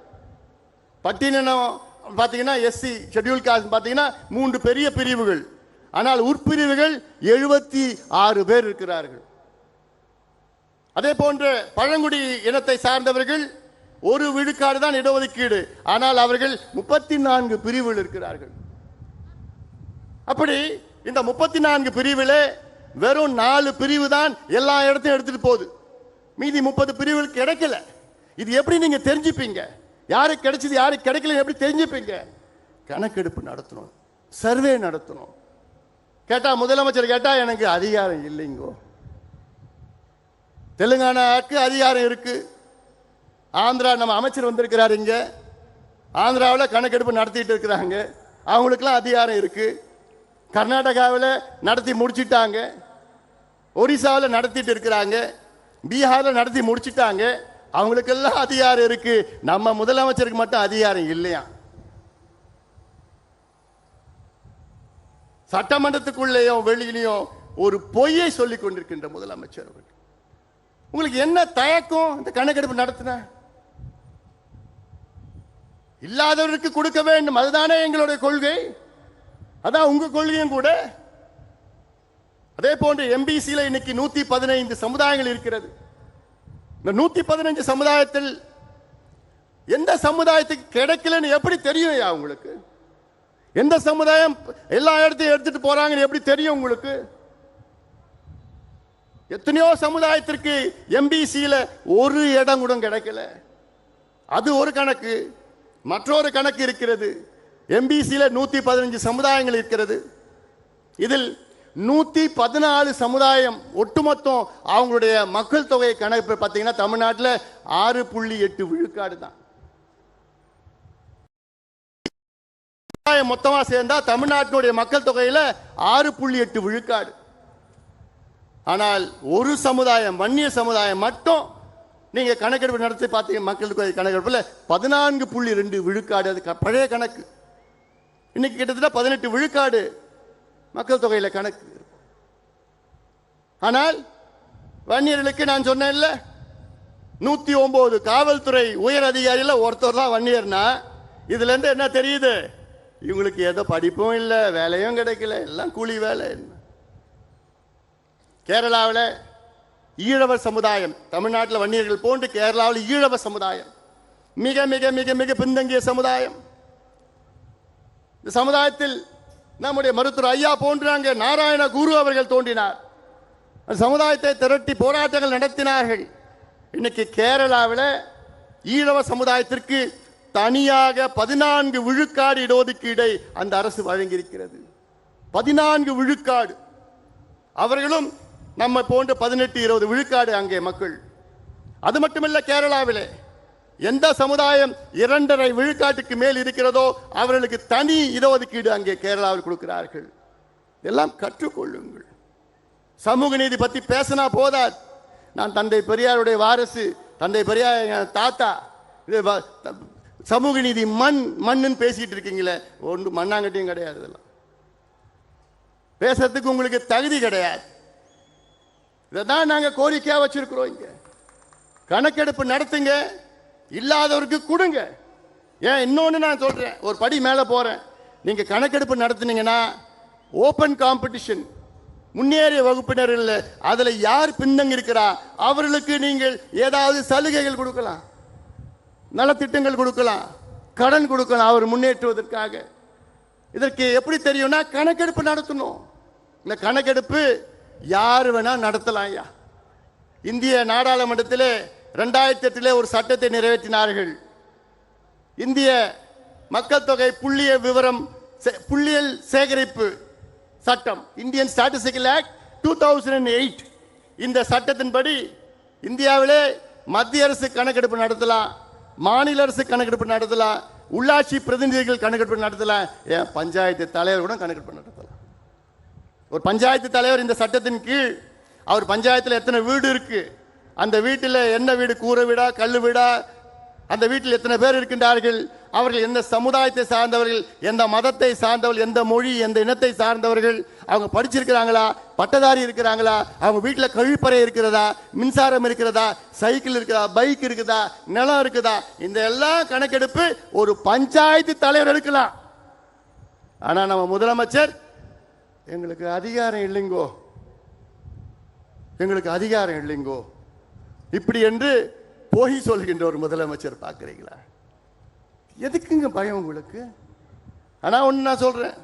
பட்டியலினம் பார்த்தீங்கன்னா எஸ்சி ஷெட்யூல் காஸ்ட் பார்த்தீங்கன்னா 3 பெரிய பிரிவுகள். ஆனால் உட்பிரிவுகள் 76 பேர் இருக்கிறார்கள். அதே போன்று பழங்குடி இனத்தை சார்ந்தவர்கள் 1 விழுக்காடு தான் இடஒதுக்கீடு. ஆனால் அவர்கள் 34 பிரிவுகள் இருக்கிறார்கள். அப்படி இந்த 34 பிரிவில் வெறும் 4 பிரிவு தான் எல்லா இடத்தையும் எடுத்துட்டு போகுது. மீதி 30 பிரிவுகள் கிடைக்கல. இது எப்படி நீங்க தெரிஞ்சுப்பீங்க? யாருக்கு கிடைச்சது யாருக்கு கிடைக்கல எப்படி தெரிஞ்சுப்பீங்க? கணக்கெடுப்பு நடத்தணும், சர்வே நடத்தணும். கேட்டா முதலமைச்சர் கேட்டா எனக்கு அதிகாரம் இல்லைங்கோ. தெலுங்கானாவுக்கு அதிகாரம் இருக்கு. ஆந்திரா நம்ம அமைச்சர் வந்திருக்கிறார், இங்க ஆந்திராவில் கணக்கெடுப்பு நடத்திட்டு இருக்கிறாங்க, அவங்களுக்கெல்லாம் அதிகாரம் இருக்கு. கர்நாடகாவில் நடத்தி முடிச்சிட்டாங்க, ஒரிசாவில் நடத்திட்டு இருக்கிறாங்க, பீகாரில் நடத்தி முடிச்சிட்டாங்க, அவங்களுக்கெல்லாம் அதிகாரம் இருக்கு. நம்ம முதலமைச்சருக்கு மட்டும் அதிகாரம் இல்லையா? சட்டமன்றத்துக்குள்ளேயும் வெளியிலையும் ஒரு பொய்யை சொல்லிக் கொண்டிருக்கின்ற முதலமைச்சர் அவர்கள். உங்களுக்கு என்ன தயக்கம்? இந்த கணக்கெடுப்பு நடத்தின இல்லாதவருக்கு கொடுக்க வேண்டும், அதுதானே எங்களுடைய கொள்கை, அதான் உங்க கொள்கையும் கூட. அதே போன்று எம்பிசியில் இன்னைக்கு 115 சமுதாயங்கள் இருக்கிறது. இந்த 115 சமுதாயத்தில் எந்த சமுதாயத்துக்கு கிடைக்கலன்னு எப்படி தெரியும் உங்களுக்கு? எந்த சமுதாயம் எல்லா இடத்தையும் எடுத்துட்டு போறாங்கன்னு எப்படி தெரியும் உங்களுக்கு? எத்தனையோ சமுதாயத்திற்கு எம்பிசியில ஒரு இடம் கூட கிடைக்கல. அது ஒரு கணக்கு. மற்றொரு கணக்கு இருக்கிறது. எம்பிசியில 115 சமுதாயங்கள் இருக்கிறது. இதில் 114 சமுதாயம் ஒட்டுமொத்தம் அவங்களுடைய மக்கள் தொகை கணக்கு பார்த்தீங்கன்னா தமிழ்நாட்டில் 6.8 விழுக்காடு தான். மொத்தமா சேர்ந்தா தமிழ்நாட்டினுடைய மக்கள் தொகையில 6.8 விழுக்காடு. ஆனால் ஒரு சமுதாயம், வன்னிய சமுதாயம் மட்டும் நீங்க கணக்கெடுப்பு நடத்தி பார்த்தீங்க, மக்களுக்கு கணக்கெடுப்பில் 14.2 விழுக்காடு. அது பழைய கணக்கு. இன்னைக்கு கிட்டத்தட்ட 18 விழுக்காடு மக்கள் தொகையில் கணக்கு. ஆனால் வன்னியர்களுக்கு நான் சொன்னேன் இல்ல, 109 காவல்துறை உயர் அதிகாரியில் ஒருத்தர் தான் வன்னியர்னா, இதுல இருந்து என்ன தெரியுது? இவங்களுக்கு ஏதோ படிப்பும் இல்லை, வேலையும் கிடைக்கல, எல்லாம் கூலி வேலை. கேரளாவில் ஈழவர் சமுதாயம், தமிழ்நாட்டில் வன்னியர்கள் போன்று கேரளாவில் ஈழவர் சமுதாயம் மிக மிக மிக மிக பின்தங்கிய சமுதாயம். இந்த சமுதாயத்தில் நம்முடைய மருத்துவர் ஐயா போன்றாங்க நாராயண குரு அவர்கள் தோன்றினார். சமுதாயத்தை திரட்டி போராட்டங்கள் நடத்தினார்கள். இன்னைக்கு கேரளாவில் ஈழவ சமுதாயத்திற்கு தனியாக 14 விழுக்காடு இடஒதுக்கீடை அந்த அரசு வழங்கியிருக்கிறது. 14 விழுக்காடு. அவர்களும் நம்ம போன்ற 18-20 விழுக்காடு அங்கே மக்கள். அது மட்டுமல்ல, கேரளாவிலே எந்த சமுதாயம் 2.5 விழுக்காட்டுக்கு மேல் இருக்கிறதோ அவர்களுக்கு தனி இடஒதுக்கீடு அங்கே கேரளாவில் கொடுக்கிறார்கள். எல்லாம் கற்றுக்கொள்ளுங்கள். சமூக நீதி பற்றி பேசினா போதாது. நான் தந்தை பெரியாருடைய வாரிசு, தந்தை பெரியார் தாத்தா. சமூக நீதி மண்ணுன்னு பேசிட்டு இருக்கீங்களே, ஒன்று மண்ணாங்கட்டியும் கிடையாது. இதெல்லாம் பேசுறதுக்கு உங்களுக்கு தகுதி கிடையாது. இதான் நாங்கள் கோரிக்கையா வச்சிருக்கிறோம். இங்க கணக்கெடுப்பு நடத்துங்க, இல்லாதவருக்கு கொடுங்க. ஏன் இன்னொன்று நான் சொல்றேன், ஒரு படி மேலே போறேன். நீங்க கணக்கெடுப்பு நடத்துனீங்கன்னா ஓபன் காம்படிஷன், முன்னேறிய வகுப்பினர் இல்லை, அதுல யார் பின்னங்க இருக்கிறா அவர்களுக்கு நீங்கள் ஏதாவது சலுகைகள் கொடுக்கலாம், நலத்திட்டங்கள் கொடுக்கலாம், கடன் கொடுக்கலாம் அவர் முன்னேற்றுவதற்காக. இதற்கு எப்படி தெரியும்னா கணக்கெடுப்பு நடத்தணும். இந்த கணக்கெடுப்பு யார் வேணா நடத்தலாம். இந்திய நாடாளுமன்றத்தில் 2008 ஒரு சட்டத்தை நிறைவேற்றினார்கள். இந்திய மக்கள் தொகை புள்ளியியல் சேகரிப்பு சட்டம், இந்தியன் ஸ்டாட்டிஸ்டிக்கல் ஆக்ட் 2008. இந்த சட்டத்தின்படி இந்தியாவிலே மத்திய அரசு கணக்கெடுப்பு நடத்தலாம், மாநில அரசு கணக்கெடுப்பு நடத்தலாம், உள்ளாட்சி பிரதிநிதிகள் கணக்கெடுப்பு நடத்தலாம், ஏன் பஞ்சாயத்து தலைவர் கூட கணக்கெடுப்பு நடத்தலாம். ஒரு பஞ்சாயத்து தலைவர் இந்த சட்டத்தின் கீழ் அவர் பஞ்சாயத்தில் எத்தனை வீடு இருக்கு, அந்த வீட்டில் என்ன வீடு, கூரை வீடா கல்லு வீடா, அந்த வீட்டில் எத்தனை பேர் இருக்கின்றார்கள், அவர்கள் எந்த சமுதாயத்தை சார்ந்தவர்கள், எந்த மதத்தை சார்ந்தவர்கள், எந்த மொழி எந்த இனத்தை சார்ந்தவர்கள், அவங்க படிச்சிருக்கிறாங்களா, பட்டதாரி இருக்கிறாங்களா, அவங்க வீட்டில் கழிப்பறை இருக்கிறதா, மின்சாரம் இருக்கிறதா, சைக்கிள் இருக்குதா, பைக் இருக்குதா, நிலம் இருக்குதா, இந்த எல்லாம் கணக்கெடுப்பு ஒரு பஞ்சாயத்து தலைவர் எடுக்கலாம். ஆனா நம்ம முதலமைச்சர் எங்களுக்கு அதிகாரம் இல்லைங்கோ, எங்களுக்கு அதிகாரம் இல்லைங்கோ இப்படி என்று போய் சொல்கின்ற ஒரு முதலமைச்சர் பார்க்குறீங்களா? எதுக்குங்க பயம் உங்களுக்கு? ஆனால் ஒன்று நான் சொல்கிறேன்,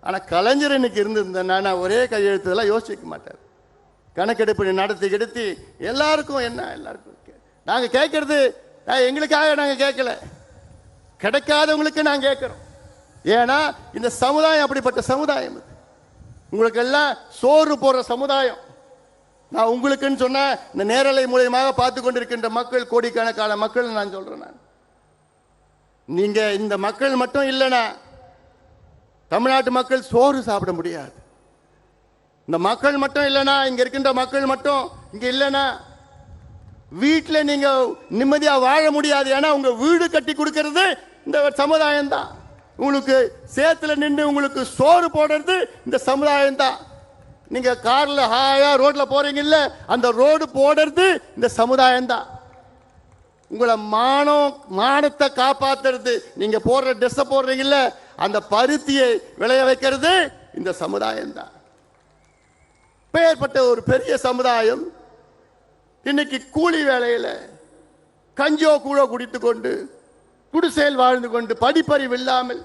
ஆனால் கலைஞர் இன்னைக்கு இருந்திருந்தேன்னா நான் ஒரே கையெழுத்தெல்லாம் யோசிக்க மாட்டார். கணக்கெடுப்பு நடத்தி எல்லாருக்கும் என்ன, எல்லாருக்கும் நாங்கள் கேட்கறது எங்களுக்காக நாங்கள் கேட்கல, கிடைக்காதவங்களுக்கு நாங்கள் கேட்குறோம். ஏன்னா இந்த சமுதாயம் அப்படிப்பட்ட சமுதாயம், உங்களுக்கு எல்லாம் சோறு போடுற சமுதாயம். நான் உங்களுக்குன்னு சொன்ன இந்த நேரலை மூலியமாக பார்த்து கொண்டிருக்கின்ற மக்கள், கோடிக்கணக்கான மக்கள் நான் சொல்றேன். நான் நீங்க இந்த மக்கள் மட்டும் இல்லைனா தமிழ்நாட்டு மக்கள் சோறு சாப்பிட முடியாது. இந்த மக்கள் மட்டும் இல்லைனா, இங்க இருக்கின்ற மக்கள் மட்டும் இங்க இல்லைனா வீட்டில் நீங்க நிம்மதியா வாழ முடியாது. ஏன்னா உங்க வீடு கட்டி கொடுக்கிறது இந்த சமுதாயம் தான். உங்களுக்கு சேத்துல நின்று உங்களுக்கு சோறு போடுறது இந்த சமுதாயம் தான். நீங்க கார்ல ஹாயா ரோட்ல போறீங்கல்ல, அந்த ரோடு போடுறது இந்த சமுதாயம் தான். உங்களை மானத்தை காப்பாத்துறது, நீங்க போடுற ட்ரெஸ் போடுறீங்கல்ல, அந்த பருத்தியை விளைய வைக்கிறது இந்த சமுதாயம் தான். பெயர்பட்ட ஒரு பெரிய சமுதாயம் இன்னைக்கு கூலி வேலையில கஞ்சோ கூழோ குடித்து கொண்டு குடிசையில் வாழ்ந்து கொண்டு படிப்பறிவு இல்லாமல்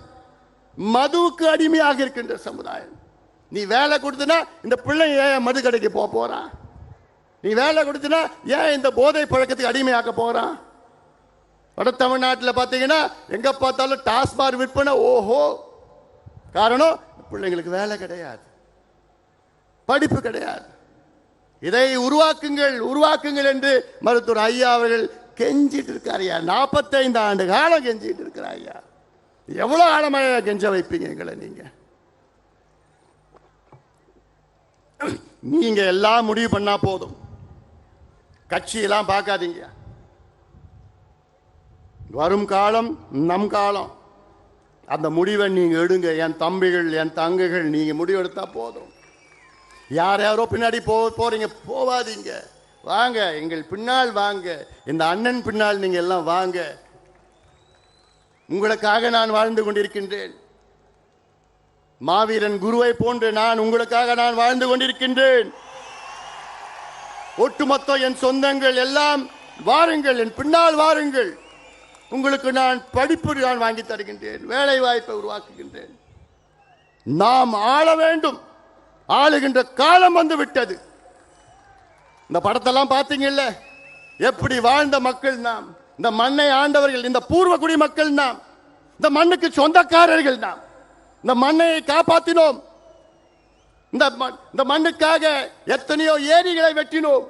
மதுவுக்கு அடிமையாக இருக்கின்ற சமுதாயம். நீ வேலை கொடுத்தனா இந்த பிள்ளை ஏன் மது கடைக்கு போறான்? நீ வேலை கொடுத்தனா ஏன் இந்த போதை பழக்கத்துக்கு அடிமையாக்க போறான்? வட தமிழ்நாட்டில் பார்த்தீங்கன்னா எங்க பார்த்தாலும் டாஸ்மாக் விற்பனை. ஓஹோ, காரணம் பிள்ளைங்களுக்கு வேலை கிடையாது, படிப்பு கிடையாது. இதை உருவாக்குங்கள் என்று மருத்துவர் ஐயா அவர்கள் கெஞ்சிட்டு இருக்காரு. 45 ஆண்டு காலம் கெஞ்சிட்டு இருக்கிறார் ஐயா. எவ்வளவு ஆழமாக கெஞ்ச வைப்பீங்க எங்களை நீங்க? நீங்க எல்லாம் முடிவு பண்ணா போதும். கட்சியெல்லாம் பார்க்காதீங்க. வரும் காலம் நம் காலம். அந்த முடிவை நீங்க எடுங்க. என் தம்பிகள், என் தங்கைகள், நீங்க முடிவெடுத்தா போதும். யார் யாரோ பின்னாடி போறீங்க, போவாதீங்க. வாங்க, எங்கள் பின்னால் வாங்க. இந்த அண்ணன் பின்னால் நீங்க எல்லாம் வாங்க. உங்களுக்காக நான் வாழ்ந்து கொண்டிருக்கின்றேன். மாவீரன் குருவை போன்று நான் உங்களுக்காக நான் வாழ்ந்து கொண்டிருக்கின்றேன். ஒட்டுமொத்த என் சொந்தங்கள் எல்லாம் வாருங்கள், என் பின்னால் வாருங்கள். உங்களுக்கு நான் படிப்பு நான் வாங்கி தருகின்றேன், வேலை வாய்ப்பை உருவாக்குகின்றேன். நாம் ஆள வேண்டும். ஆளுகின்ற காலம் வந்து விட்டது. இந்த படத்தெல்லாம் பார்த்தீங்கல்ல, எப்படி வாழ்ந்த மக்கள் நாம். இந்த மண்ணை ஆண்டவர்கள், இந்த பூர்வகுடி மக்கள் நாம். இந்த மண்ணுக்கு சொந்தக்காரர்கள் நாம். இந்த மண்ணை காப்பாற்றினோம். இந்த மண்ணுக்காக எத்தனையோ ஏரிகளை வெட்டினோம்.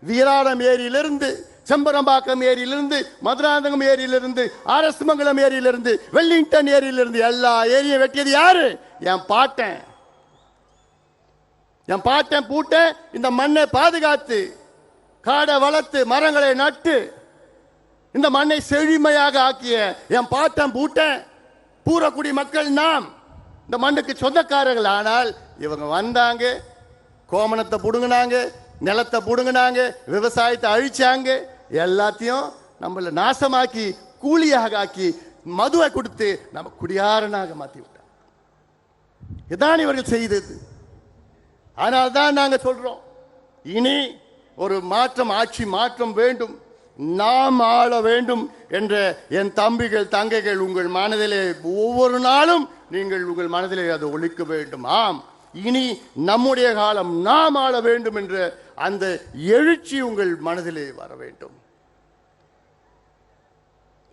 வீராணம் ஏரியிலிருந்து, செம்பரம்பாக்கம் ஏரியிலிருந்து, மதுராந்தகம் ஏரியிலிருந்து, அரசமங்கலம் ஏரியிலிருந்து, வெல்லிங்டன் ஏரியிலிருந்து எல்லா ஏரியும் வெட்டியது யாரு? என் பாட்டன். என் பாட்டன் பூட்டன் இந்த மண்ணை பாதுகாத்து, காடை வளர்த்து, மரங்களை நட்டு, இந்த மண்ணை செழுமையாக ஆக்கிய என் பாட்டன் பூட்டன் பூரக்குடி மக்கள் நாம். இந்த மண்ணுக்கு சொந்தக்காரர்கள். ஆனால் இவங்க வந்தாங்க, கோமணத்தை புடுங்கினாங்க, நிலத்தை புடுங்கினாங்க, விவசாயத்தை அழிச்சாங்க, எல்லாத்தையும் நம்மள நாசமாக்கி கூலியாக ஆக்கி மதுவை கொடுத்து நம்ம குடியாரனாக மாற்றி விட்டாங்க. இதான் இவர்கள் செய்தது. ஆனால் தான் நாங்கள் சொல்றோம், இனி ஒரு மாற்றம், ஆட்சி மாற்றம் வேண்டும், நாம் ஆள வேண்டும் என்ற என் தம்பிகள், தங்கைகள், உங்கள் மனதிலே ஒவ்வொரு நாளும் நீங்கள் உங்கள் மனதிலே அதை ஒழிக்க வேண்டும். ஆம், இனி நம்முடைய காலம், நாம் ஆள வேண்டும் என்ற அந்த எழுச்சி உங்கள் மனதிலே வர வேண்டும்.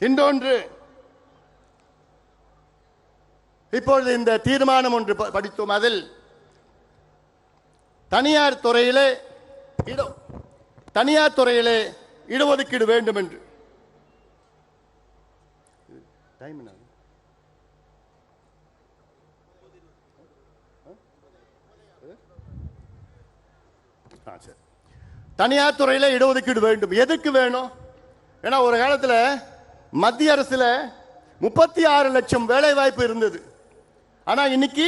இன்னொன்று, இப்பொழுது இந்த தீர்மானம் ஒன்று படித்தோம். அதில் தனியார் துறையிலே இடஒதுக்கீடு வேண்டும் என்று. தனியார் துறையில இடஒதுக்கீடு வேண்டும். எதுக்கு வேணும்? ஏன்னா ஒரு காலத்தில் மத்திய அரசுல 36 லட்சம் வேலை வாய்ப்பு இருந்தது. ஆனா இன்னைக்கு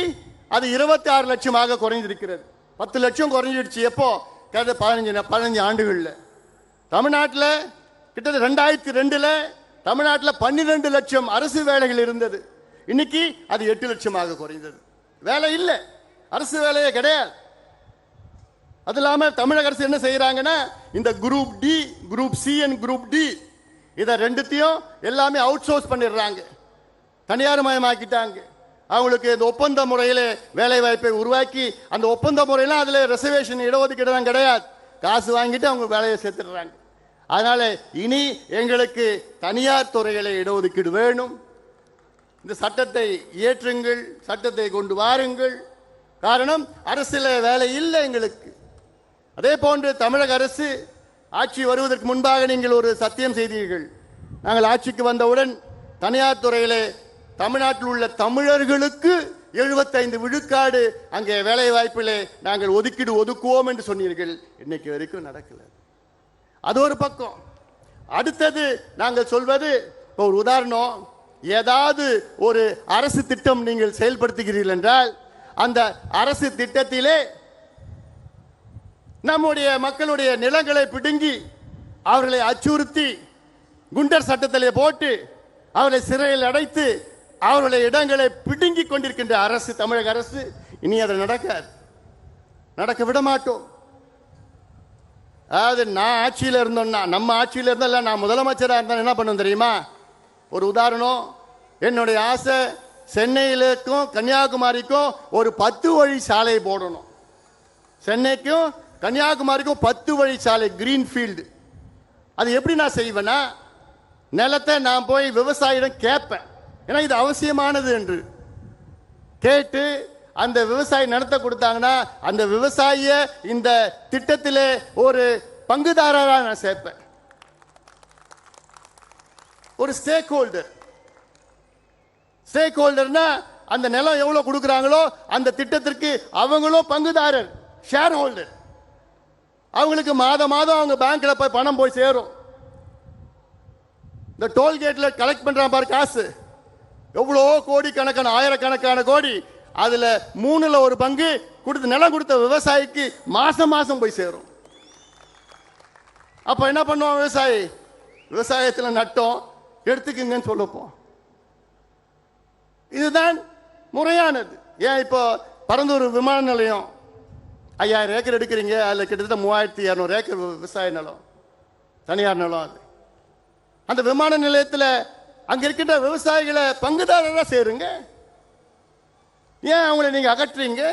அது 26 லட்சமாக குறைந்திருக்கிறது. 10 லட்சம் குறைஞ்சிடுச்சு. எப்போ? 15 ஆண்டுகள்ல. தமிழ்நாட்டில் கிட்டத்தட்ட 2002ல் தமிழ்நாட்டில் 12 லட்சம் அரசு வேலைகள் இருந்தது. இன்னைக்கு அது 8 லட்சமாக குறைந்தது. வேலை இல்லை, அரசு வேலையே கிடையாது. அது இல்லாமல் தமிழக அரசு என்ன செய்யறாங்கன்னா, இந்த group D, group C and group D இதை ரெண்டுத்தையும் எல்லாமே அவுட் சோர்ஸ் பண்ணிடுறாங்க, தனியார் மயமாக்கிட்டாங்க. அவங்களுக்கு இந்த ஒப்பந்த முறையில் வேலை வாய்ப்பை உருவாக்கி, அந்த ஒப்பந்த முறையெல்லாம் அதில் ரிசர்வேஷன் இடஒதுக்கீடு தான் கிடையாது. காசு வாங்கிட்டு அவங்க வேலையை சேர்த்துடுறாங்க. அதனால இனி எங்களுக்கு தனியார் துறைகளை இடஒதுக்கீடு வேணும். இந்த சட்டத்தை இயற்றுங்கள், சட்டத்தை கொண்டு வாருங்கள். காரணம், அரசில் வேலை இல்லை எங்களுக்கு. அதே போன்று தமிழக அரசு ஆட்சி வருவதற்கு முன்பாக நீங்கள் ஒரு சத்தியம் செய்தீர்கள். நாங்கள் ஆட்சிக்கு வந்தவுடன் தனியார் துறையிலே தமிழ்நாட்டில் உள்ள தமிழர்களுக்கு 75 விழுக்காடு அங்கே வேலை வாய்ப்பிலே நாங்கள் ஒதுக்கீடு ஒதுக்குவோம் என்று சொன்னீர்கள். இன்னைக்கு வரைக்கும் நடக்கல. அது ஒரு பக்கம். அடுத்தது நாங்கள் சொல்வது, ஒரு உதாரணம், ஏதாவது ஒரு அரசு திட்டம் நீங்கள் செயல்படுத்துகிறீர்கள் என்றால் அந்த அரசு திட்டத்திலே நம்முடைய மக்களுடைய நிலங்களை பிடுங்கி அவர்களை அச்சுறுத்தி குண்டர் சட்டத்திலே போட்டு அவர்களை சிறையில் அடைத்து அவர்களுடைய இடங்களை பிடுங்கி கொண்டிருக்கின்ற அரசு, தமிழக அரசு. இனி அது நடக்காது, நடக்க விட மாட்டோம். அதாவது நான் ஆட்சியில் இருந்தோம்னா, நம்ம ஆட்சியில் இருந்தால், நான் முதலமைச்சராக இருந்தால் என்ன பண்ணும் தெரியுமா? ஒரு உதாரணம், என்னுடைய ஆசை சென்னையிலுக்கும் கன்னியாகுமரிக்கும் ஒரு 10 வழி சாலை போடணும். சென்னைக்கும் கன்னியாகுமரிக்கும் 10 வழி சாலை, கிரீன்ஃபீல்டு. அது எப்படி நான் செய்வேன்னா, நிலத்தை நான் போய் விவசாயிடம் கேட்பேன். ஏன்னா இது அவசியமானது என்று கேட்டு அந்த விவசாயி நிலத்தை கொடுத்தாங்கன்னா அந்த விவசாயிய இந்த திட்டத்திலே ஒரு பங்குதாரராக நான் சேர்ப்பேன். ஒரு ஸ்டேக் ஹோல்டர்னா அந்த நிலம் எவ்வளவு கொடுக்குறாங்களோ அந்த திட்டத்திற்கு அவங்களும் பங்குதாரர். Share holder. அவங்களுக்கு மாதம் மாதம் அவங்க பேங்க்ல போய் பணம் போய் சேரும். இந்த டோல்கேட்ல கலெக்ட் பண்றான் பாரு காசு, எவ்வளோ கோடி கணக்கான ஆயிரக்கணக்கான கோடி, அதுல 1/3 கொடுத்து நிலம் கொடுத்த விவசாயிக்கு மாசம் மாசம் போய் சேரும். அப்ப என்ன பண்ணுவான் விவசாயி? விவசாயத்தில் நட்டம் எடுத்துக்குங்கன்னு சொல்லப்போம். இதுதான் முறையானது. ஏன் இப்போ பரந்தூர் விமான நிலையம் 5000 ஏக்கர் எடுக்கிறீங்க, அதில் கிட்டத்தட்ட 3200 ஏக்கர் விவசாய நிலம், தனியார் நிலம். அது அந்த விமான நிலையத்தில் அங்க இருக்கின்ற விவசாயிகளை பங்குதாரராக சேருங்க. ஏன் அவங்களை நீங்க அகற்றுறீங்க?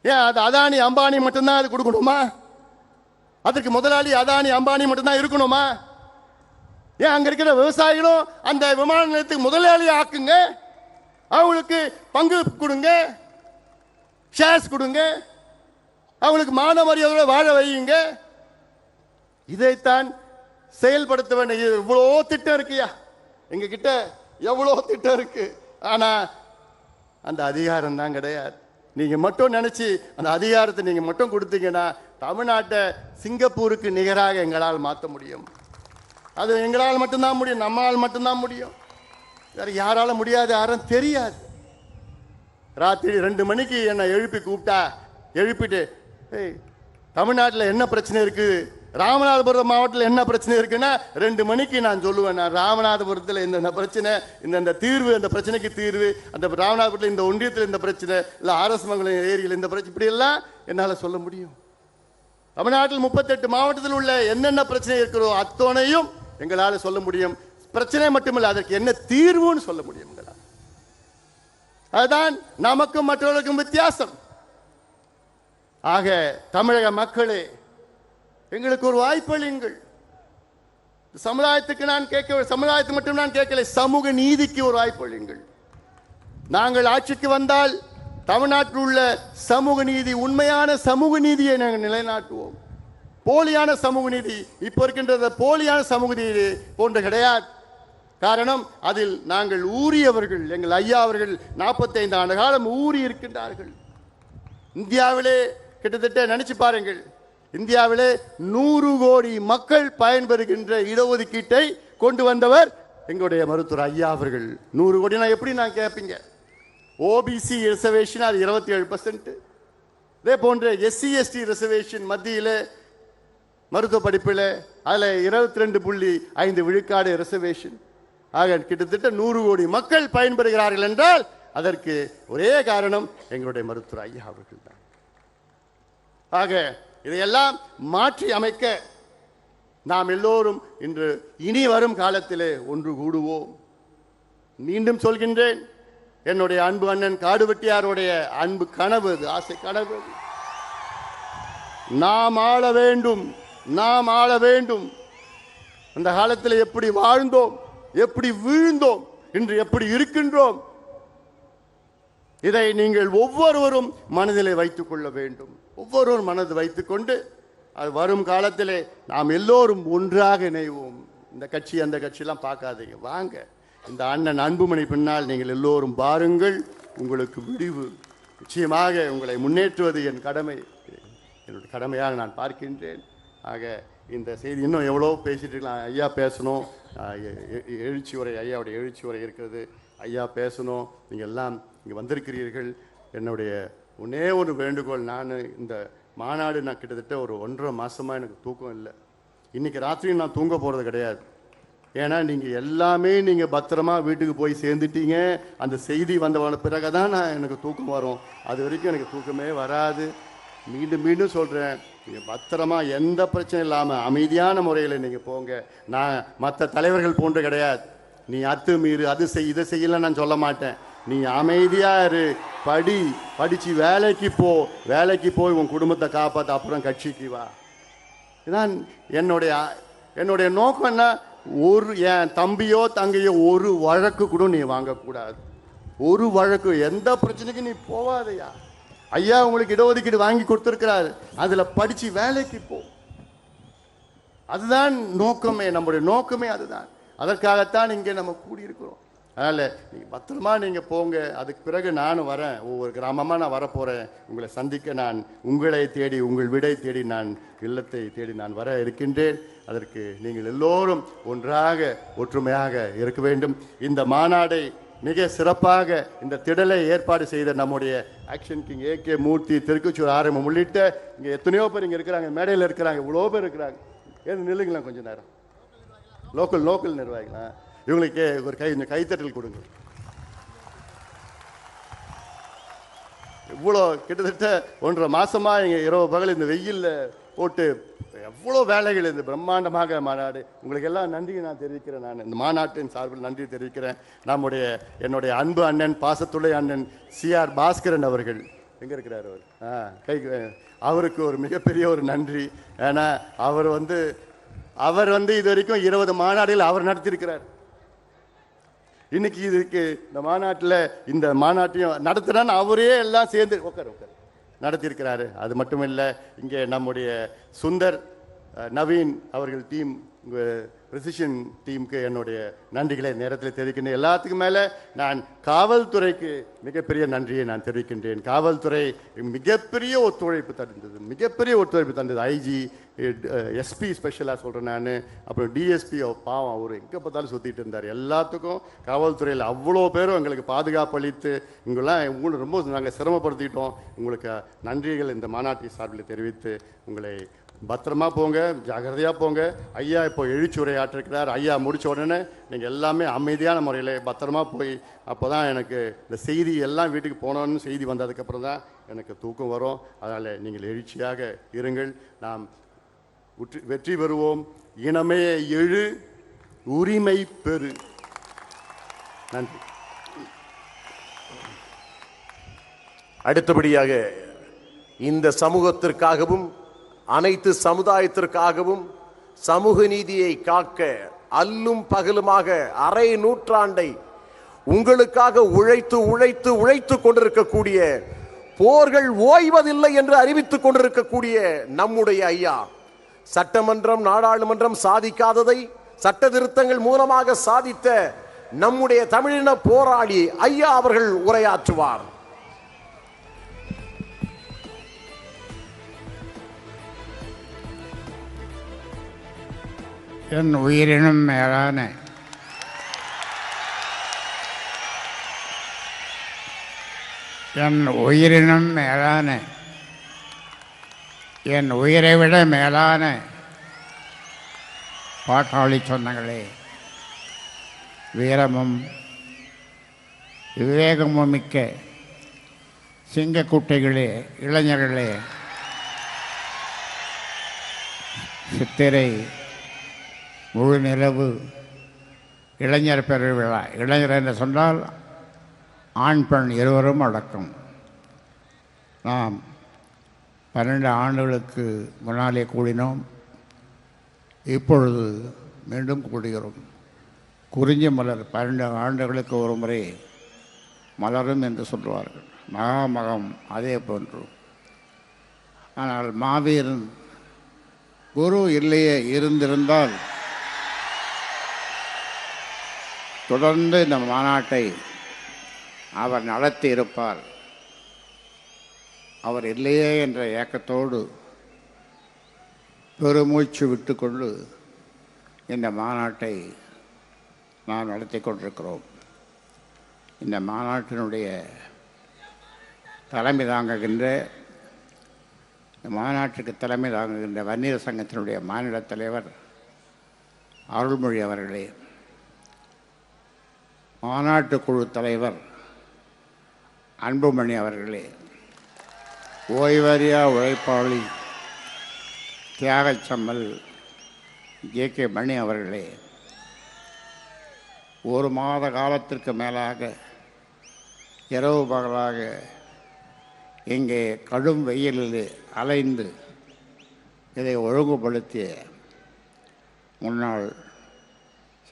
ஏன் அது அதானி அம்பானி மட்டும்தான் அது கொடுக்கணுமா? அதற்கு முதலாளி அதானி அம்பானி மட்டும்தான் இருக்கணுமா? ஏன் அங்க இருக்கிற விவசாயிகளும் அந்த விமான நிலையத்துக்கு முதலாளி ஆக்குங்க, அவங்களுக்கு பங்கு கொடுங்க, ஷேர்ஸ் கொடுங்க, அவங்களுக்கு மான மரியாதையோட வாழ வையுங்க. இதைத்தான் செயல்படுத்த வேண்டிய. இவ்வளோ திட்டம் இருக்குயா எங்க கிட்ட, எவ்வளோ திட்டம் இருக்கு. ஆனா அந்த அதிகாரம் தான் கிடையாது. நீங்க மட்டும் நினைச்சு அந்த அதிகாரத்தை நீங்க மட்டும் கொடுத்தீங்கன்னா தமிழ்நாட்டை சிங்கப்பூருக்கு நிகராக எங்களால் மாற்ற முடியும். அது எங்களால் மட்டும்தான் முடியும், நம்மளால் மட்டும்தான் முடியும், வேற யாரால முடியாது, யாரும் தெரியாது. ராத்திரி 2 மணிக்கு என்னை எழுப்பி கூப்பிட்டா, எழுப்பிட்டு தமிழ்நாட்டில் என்ன பிரச்சனை இருக்கு, ராமநாதபுரம் மாவட்டத்தில் என்ன பிரச்சனை இருக்குன்னா 2 மணிக்கு நான் சொல்லுவேன். நான் ராமநாதபுரத்தில் இந்த பிரச்சனை, இந்த தீர்வு, அந்த பிரச்சனைக்கு தீர்வு, அந்த ராமநாதபுரத்தில் இந்த ஒன்றியத்தில் இந்த பிரச்சனை, இல்லை ஆர்எஸ்மங்கலம் ஏரியில் இந்த பிரச்சனை, இப்படி எல்லாம் என்னால் சொல்ல முடியும். தமிழ்நாட்டில் 38 மாவட்டத்தில் உள்ள என்னென்ன பிரச்சனை இருக்கிறோ அத்தனையும் எங்களால் சொல்ல முடியும். பிரச்சனை மட்டுமில்லை, அதற்கு என்ன தீர்வுன்னு சொல்ல முடியும். அதுதான் நமக்கும் மற்றவர்களுக்கும் வித்தியாசம். ஆக தமிழக மக்களே, எங்களுக்கு ஒரு வாய்ப்பளியுங்கள். சமுதாயத்துக்கு நான் கேட்க, சமுதாயத்தை மட்டும் நான் கேட்கல, சமூக நீதிக்கு ஒரு வாய்ப்பளியுங்கள். நாங்கள் ஆட்சிக்கு வந்தால் தமிழ்நாட்டில் உள்ள சமூக நீதி, உண்மையான சமூக நீதியை நாங்கள் நிலைநாட்டுவோம். போலியான சமூக நீதி இப்போ இருக்கின்ற போலியான சமூக நீதி போன்ற கிடையாது. காரணம், அதில் நாங்கள் ஊறியவர்கள். எங்கள் ஐயா அவர்கள் 45 ஆண்டு காலம் ஊறி இருக்கின்றார்கள். இந்தியாவிலே கிட்டத்தட்ட நினைச்சு பாருங்கள், இந்தியாவிலே 100 கோடி மக்கள் பயன்பெறுகின்ற இடஒதுக்கீட்டை கொண்டு வந்தவர் எங்களுடைய மருத்துவர் ஐயா அவர்கள். 100 கோடினா எப்படி நான் கேட்பீங்க? ஓபிசி ரிசர்வேஷன் அது 27%. இதே போன்ற எஸ்சி எஸ்டி ரிசர்வேஷன் மத்தியில் மருத்துவ படிப்பில் அதில் 22.5 விழுக்காடு ரிசர்வேஷன். ஆக கிட்டத்தட்ட 100 கோடி மக்கள் பயன்பெறுகிறார்கள் என்றால் அதற்கு ஒரே காரணம் எங்களுடைய மருத்துவர் ஐயா அவர்கள் தான். ஆக இதையெல்லாம் மாற்றி அமைக்க நாம் எல்லோரும் இன்று இனி வரும் காலத்திலே ஒன்று கூடுவோம். மீண்டும் சொல்கின்றேன், என்னுடைய அன்பு அண்ணன் காடுவெட்டியாருடைய அன்பு கனவு, ஆசை கனவு, நாம் ஆள வேண்டும், நாம் ஆள வேண்டும். அந்த காலத்தில் எப்படி வாழ்ந்தோம், எப்படி வீழ்ந்தோம், இன்று எப்படி இருக்கின்றோம், இதை நீங்கள் ஒவ்வொருவரும் மனதிலே வைத்துக் கொள்ள வேண்டும். ஒவ்வொருவரும் மனது வைத்துக் கொண்டு அது வரும் காலத்திலே நாம் எல்லோரும் ஒன்றாக இணைவோம். இந்த கட்சி அந்த கட்சியெல்லாம் பார்க்காதீங்க, வாங்க இந்த அண்ணன் அன்புமணி பின்னால் நீங்கள் எல்லோரும் பாருங்கள். உங்களுக்கு விடிவு நிச்சயமாக உங்களை முன்னேற்றுவது என் கடமை, என்னுடைய கடமையாக நான் பார்க்கின்றேன். ஆக இந்த செய்தி இன்னும் எவ்வளோ பேசிட்டு இருக்கலாம். ஐயா பேசணும், எழுச்சி உரை, ஐயாவுடைய எழுச்சி உரை இருக்கிறது, ஐயா பேசணும். நீங்கள் எல்லாம் இங்கே வந்திருக்கிறீர்கள். என்னுடைய ஒன்னே ஒரு வேண்டுகோள், நான் இந்த மாநாடு நான் கிட்டத்தட்ட ஒரு 1.5 மாதமாக எனக்கு தூக்கம் இல்லை. இன்றைக்கி ராத்திரியும் நான் தூங்க போகிறது கிடையாது. ஏன்னா நீங்கள் எல்லாமே நீங்கள் பத்திரமா வீட்டுக்கு போய் சேர்ந்துட்டீங்க. அந்த செய்தி வந்த பிறகு தான் எனக்கு தூக்கம் வரும். அது வரைக்கும் எனக்கு தூக்கமே வராது. மீண்டும் மீண்டும் சொல்கிறேன், நீங்கள் பத்திரமா எந்த பிரச்சனை இல்லாமல் அமைதியான முறையில் நீங்கள் போங்க. நான் மற்ற தலைவர்கள் போன்று கிடையாது. நீ அத்துமீறு, அது செய், இதை செய்யலை நான் சொல்ல மாட்டேன். நீ அமைதியாக இரு, படித்து வேலைக்கு போ, வேலைக்கு போய் உன் குடும்பத்தை காப்பாற்ற, அப்புறம் கட்சிக்கு வா. இதுதான் என்னுடைய நோக்கம். என்ன, ஒரு என் தம்பியோ தங்கையோ ஒரு வழக்கு கூட நீ வாங்கக்கூடாது. ஒரு வழக்கு, எந்த பிரச்சனைக்கு நீ போவாதையா. ஐயா உங்களுக்கு இடஒதுக்கீடு வாங்கி கொடுத்துருக்கிறாரு, அதில் படித்து வேலைக்கு போ. அதுதான் நோக்கமே, நம்முடைய நோக்கமே அதுதான். அதற்காகத்தான் இங்கே நம்ம கூடியிருக்கிறோம். அதனால் நீங்கள் பத்திரமா நீங்கள் போங்க. அதுக்கு பிறகு நானும் வரேன், ஒவ்வொரு கிராமமாக நான் வரப்போகிறேன். உங்களை சந்திக்க நான் உங்களை தேடி, உங்கள் விடை தேடி, நான் இல்லத்தை தேடி நான் வர இருக்கின்றேன். அதற்கு நீங்கள் எல்லோரும் ஒன்றாக ஒற்றுமையாக இருக்க வேண்டும். இந்த மாநாடை மிக சிறப்பாக இந்த திடலை ஏற்பாடு செய்த நம்முடைய ஆக்ஷன் கிங் ஏகே மூர்த்தி, திருக்குச்சூர் ஆரம்பம் உள்ளிட்ட இங்கே எத்தனையோ பேர் இங்கே இருக்கிறாங்க, மேடையில் இருக்கிறாங்க, இவ்வளோ பேர் இருக்கிறாங்க. ஏன் நில்லுங்களா கொஞ்சம் நேரம். லோக்கல் நிர்வாகிகளா, இவங்களுக்கு ஒரு கைத்தட்டல் கொடுங்க. இவ்வளோ கிட்டத்தட்ட 1.5 மாசமா இங்கே இரவு பகல் இந்த வெயிலில் போட்டு எவ்வளோ வேலைகள், இந்த பிரம்மாண்டமாக மாநாடு. உங்களுக்கு எல்லாம் நன்றியை நான் தெரிவிக்கிறேன். நான் இந்த மாநாட்டின் சார்பில் நன்றி தெரிவிக்கிறேன். என்னுடைய அன்பு அண்ணன், பாசத்துடைய அண்ணன் CR பாஸ்கரன் அவர்கள் எங்கே இருக்கிறார்? அவர் அவருக்கு ஒரு மிகப்பெரிய ஒரு நன்றி. ஏன்னா அவர் வந்து இது வரைக்கும் 20 மாநாடுகள் அவர் நடத்தியிருக்கிறார். இன்னைக்கு இதுக்கு இந்த மாநாட்டையும் நடத்துறான்னு அவரே எல்லாம் சேர்ந்து உட்கார் நடத்தியிருக்கிறாரு. அது மட்டும் இல்லை, இங்கே நம்முடைய சுந்தர், நவீன் அவர்கள் டீம், பிரிசிஷன் டீமுக்கு என்னுடைய நன்றிகளை நேரத்தில் தெரிவிக்கின்றேன். எல்லாத்துக்கும் மேலே நான் காவல்துறைக்கு மிகப்பெரிய நன்றியை நான் தெரிவிக்கின்றேன். காவல்துறை மிகப்பெரிய ஒத்துழைப்பு தந்தது. ஐஜி, எஸ்பி ஸ்பெஷலாக சொல்கிறேன் நான். அப்புறம் டிஎஸ்பி பாவம், அவர் எங்கே பார்த்தாலும் சுற்றிட்டு இருந்தார். எல்லாத்துக்கும் காவல்துறையில் அவ்வளோ பேரும் எங்களுக்கு பாதுகாப்பு அளித்து இங்கெல்லாம் ரொம்ப நாங்கள் சிரமப்படுத்திட்டோம். உங்களுக்கு நன்றிகள் இந்த மாநாட்டு சார்பில் தெரிவித்து, உங்களை பத்திரமா போங்க, ஜாகிரதையாக போங்க. ஐயா இப்போ எழுச்சுரையாற்றிருக்கிறார். ஐயா முடித்த உடனே நீங்கள் எல்லாமே அமைதியான முறையில் பத்திரமா போய், அப்போ தான் எனக்கு இந்த செய்தி எல்லாம் வீட்டுக்கு போனோன்னு செய்தி வந்ததுக்கப்புறம் தான் எனக்கு தூக்கம் வரும். அதனால் நீங்கள் எழுச்சியாக இருங்கள். நாம் வெற்றி பெறுவோம். இனமே எழு, உரிமை பெறு. நன்றி. அடுத்தபடியாக இந்த சமூகத்திற்காகவும் அனைத்து சமுதாயத்திற்காகவும் சமூக நீதியை காக்க அல்லும் பகலுமாக அரை நூற்றாண்டை உங்களுக்காக உழைத்து கொண்டிருக்கக்கூடிய, போர்கள் ஓய்வதில்லை என்று அறிவித்துக் கொண்டிருக்கக்கூடிய நம்முடைய ஐயா, சட்டமன்றம் நாடாளுமன்றம் சாதிக்காததை சட்ட திருத்தங்கள் மூலமாக சாதித்த நம்முடைய தமிழின போராளி ஐயா அவர்கள் உரையாற்றுவார். என் உயிரினும் மேலான என் உயிரை விட மேலான பாட்டாளி சொந்தங்களே, வீரமும் விவேகமும் மிக்க சிங்கக்குட்டைகளே, இளைஞர்களே, சித்திரை முழு நிலவு இளைஞர் பெருவிழா. இளைஞர் என்று சொன்னால் ஆண் பெண் இருவரும் அடக்கம். நாம் 12 ஆண்டுகளுக்கு முன்னாலே கூடினோம். இப்பொழுது மீண்டும் கூடுகிறோம். குறிஞ்சி மலர் 12 ஆண்டுகளுக்கு ஒரு முறை மலரும் என்று சொல்லுவார்கள். மகாமகம் அதே போன்று. ஆனால் மாவீரன் குரு இல்லையே இருந்திருந்தால் தொடர்ந்து இந்த மாநாட்டை அவர் நடத்தி இருப்பார். அவர் இல்லையே என்ற ஏக்கத்தோடு பெருமூச்சு விட்டுக்கொண்டு இந்த மாநாட்டை நாம் நடத்தி கொண்டிருக்கிறோம். இந்த மாநாட்டினுடைய தலைமை தாங்குகின்ற, மாநாட்டுக்கு தலைமை தாங்குகின்ற வன்னியர் சங்கத்தினுடைய மாநில தலைவர் அருள்மொழி அவர்களே, மாநாட்டு குழு தலைவர் அன்புமணி அவர்களே, ஓய்வறியா உழைப்பாளி தியாகச்சம்மல் JK மணி அவர்களே, ஒரு மாத காலத்திற்கு மேலாக இரவு பகலாக இங்கே கடும் வெயிலில் அலைந்து இதை ஒழுங்குபடுத்திய முன்னாள்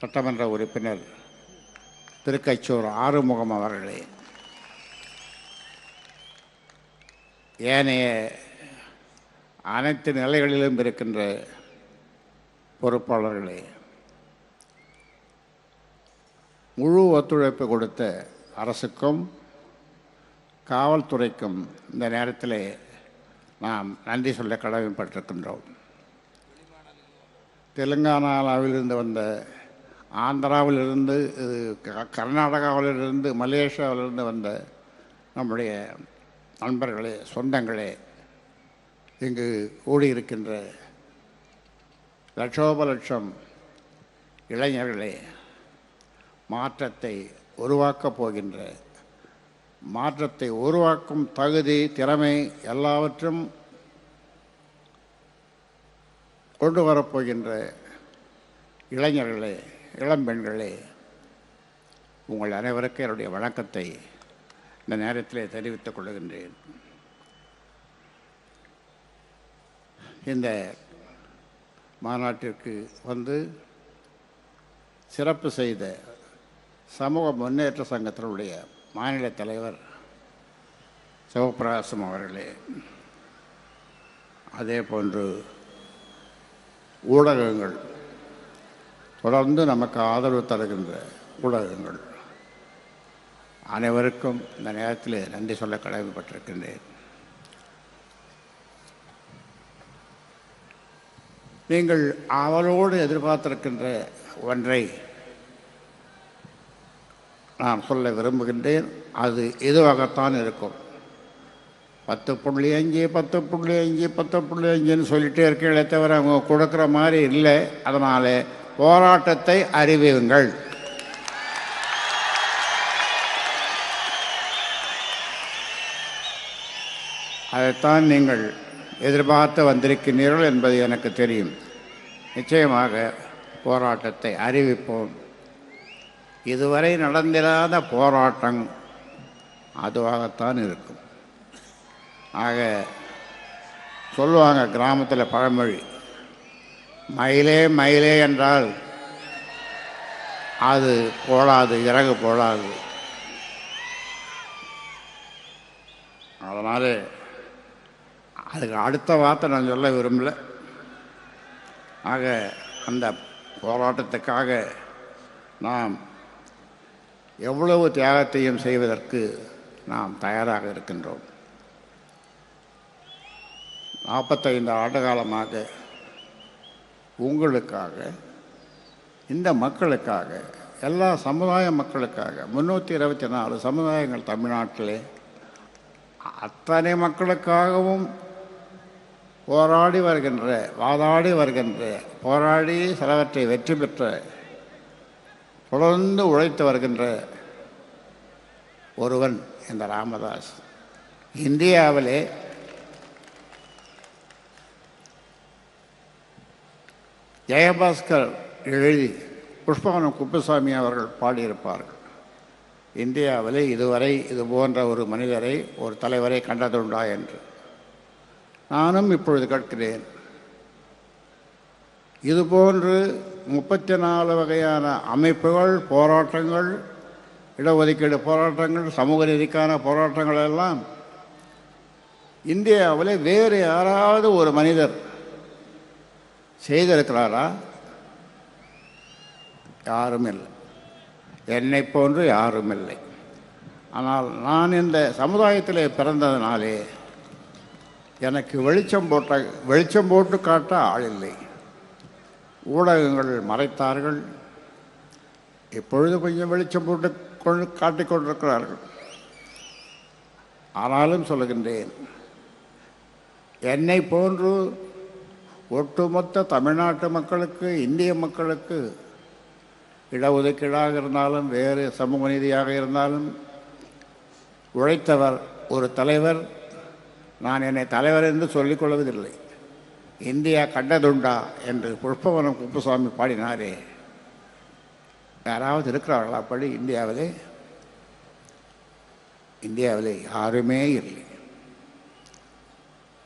சட்டமன்ற உறுப்பினர் திருக்கச்சூர் ஆறுமுகம் அவர்களே, ஏனைய அனைத்து நிலைகளிலும் இருக்கின்ற பொறுப்பாளர்களே, முழு ஒத்துழைப்பு கொடுத்த அரசுக்கும் காவல்துறைக்கும் இந்த நேரத்தில் நாம் நன்றி சொல்ல கடமைப்பட்டிருக்கின்றோம். தெலுங்கானாவிலிருந்து வந்த, ஆந்திராவிலிருந்து, கர்நாடகாவிலிருந்து, மலேசியாவிலிருந்து வந்த நம்முடைய நண்பர்களே, சொந்தங்களே, இங்கு கூடியிருக்கின்ற லட்சோப லட்சம் இளைஞர்களே, மாற்றத்தை உருவாக்கப் போகின்ற, மாற்றத்தை உருவாக்கும் தகுதி, திறமை எல்லாவற்றும் கொண்டு வரப்போகின்ற இளைஞர்களே, இளம்பெண்களே, உங்கள் அனைவருக்கும் என்னுடைய வணக்கத்தை இந்த நேரத்தில் தெரிவித்துக் கொள்கின்றேன். இந்த மாநாட்டிற்கு வந்து சிறப்பு செய்த சமூக முன்னேற்ற சங்கத்தினுடைய மாநில தலைவர் சிவபிரகாசம் அவர்களே, அதே போன்று ஊடகங்கள், தொடர்ந்து நமக்கு ஆதரவு தருகின்ற ஊடகங்கள் அனைவருக்கும் இந்த நேரத்தில் நன்றி சொல்ல கடமைப்பட்டிருக்கின்றேன். நீங்கள் அவளோடு எதிர்பார்த்திருக்கின்ற ஒன்றை நான் சொல்ல விரும்புகின்றேன். அது இதுவாகத்தான் இருக்கும். 10.5 10.5 10.5ன்னு சொல்லிகிட்டே இருக்கீங்களே தவிர அவங்க கொடுக்குற மாதிரி இல்லை. அதனால் போராட்டத்தை அறிவியுங்கள். அதைத்தான் நீங்கள் எதிர்பார்த்து வந்திருக்கிறீர்கள் என்பது எனக்கு தெரியும். நிச்சயமாக போராட்டத்தை அறிவிப்போம். இதுவரை நடந்திராத போராட்டம் அதுவாகத்தான் இருக்கும். ஆக சொல்லுவாங்க கிராமத்தில் பழமொழி, மயிலே மயிலே என்றால் அது போடாது, இறகு போடாது. அதனால் அதுக்கு அடுத்த வார்த்தை நான் சொல்ல விரும்பல. ஆக அந்த போராட்டத்துக்காக நாம் எவ்வளவு தியாகத்தையும் செய்வதற்கு நாம் தயாராக இருக்கின்றோம். 45 ஆண்டு காலமாக உங்களுக்காக, இந்த மக்களுக்காக, எல்லா சமுதாய மக்களுக்காக, 324 சமுதாயங்கள் தமிழ்நாட்டிலே, அத்தனை மக்களுக்காகவும் போராடி வருகின்ற, வாதாடி வருகின்ற, போராடி சிலவற்றை வெற்றி பெற்ற, தொடர்ந்து உழைத்து வருகின்ற ஒருவன் இந்த ராமதாஸ். இந்தியாவிலே ஜெயபாஸ்கர் எழுதி புஷ்பவனம் குப்புசாமி அவர்கள் பாடியிருப்பார்கள், இந்தியாவிலே இதுவரை இது போன்ற ஒரு மனிதரை, ஒரு தலைவரை கண்டதுண்டா என்று. நானும் இப்பொழுது கேட்கிறேன். இதுபோன்று 34 வகையான அமைப்புகள், போராட்டங்கள், இடஒதுக்கீடு போராட்டங்கள், சமூக நீதிக்கான போராட்டங்கள் எல்லாம் இந்தியாவில் வேறு யாராவது ஒரு மனிதர் செய்திருக்கிறாரா? யாரும் இல்லை. என்னை போன்று யாரும் இல்லை. ஆனால் நான் இந்த சமுதாயத்திலே பிறந்ததினாலே எனக்கு வெளிச்சம் போட்டு காட்ட ஆள் இல்லை. ஊடகங்கள் மறைத்தார்கள். இப்பொழுது கொஞ்சம் வெளிச்சம் போட்டு காட்டிக் கொண்டிருக்கிறார்கள். ஆனாலும் சொல்லுகின்றேன், என்னை போன்று ஒட்டுமொத்த தமிழ்நாட்டு மக்களுக்கு, இந்திய மக்களுக்கு, இடஒதுக்கீடாக இருந்தாலும் வேறு சமூக நீதியாக இருந்தாலும் உழைத்தவர் ஒரு தலைவர். நான் என்னை தலைவர் என்று சொல்லிக் கொள்வதில்லை. இந்தியா கண்டதுண்டா என்று புஷ்பவனம் குப்புசாமி பாடினாரே, யாராவது இருக்கிறார்களா அப்படி இந்தியாவிலே? இந்தியாவிலே யாருமே இல்லை.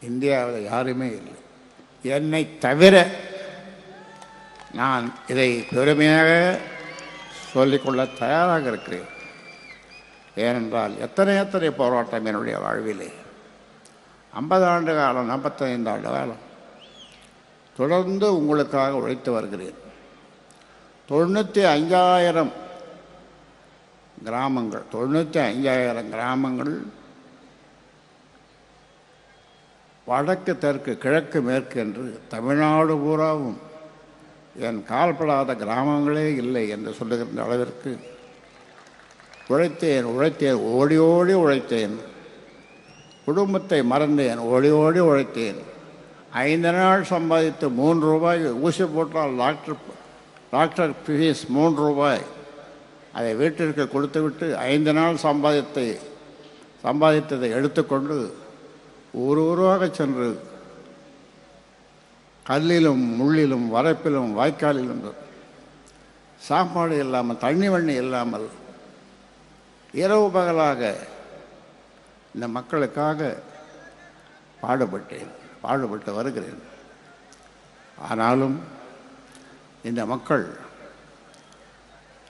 இந்தியாவில் யாருமே இல்லை, என்னை தவிர. நான் இதை பெருமையாக சொல்லிக்கொள்ள தயாராக இருக்கிறேன். ஏனென்றால் எத்தனை போராட்டம் என்னுடைய வாழ்விலே 50 ஆண்டு காலம், 45 ஆண்டு காலம் தொடர்ந்து உங்களுக்காக உழைத்து வருகிறேன். 95,000 கிராமங்கள், 95,000 கிராமங்கள் வடக்கு தெற்கு கிழக்கு மேற்கு என்று தமிழ்நாடு பூராவும் என் கால்படாத கிராமங்களே இல்லை என்று சொல்லுகின்ற அளவிற்கு உழைத்தேன் ஓடி ஓடி உழைத்தேன். குடும்பத்தை மறந்தேன், ஓடி ஓடி உழைத்தேன். 5 நாள் சம்பாதித்து 3 ரூபாய் ஊசி போட்டால் டாக்டர் ஃபீஸ் 3 ரூபாய், அதை வீட்டிற்கு கொடுத்துவிட்டு 5 நாள் சம்பாதித்ததை எடுத்துக்கொண்டு ஊராக சென்று கல்லிலும் முள்ளிலும் வரப்பிலும் வாய்க்காலிலும் சாப்பாடு இல்லாமல் தண்ணி வண்ணி இல்லாமல் இரவு பகலாக இந்த மக்களுக்காக பாடுபட்டு வருகிறேன். ஆனாலும் இந்த மக்கள்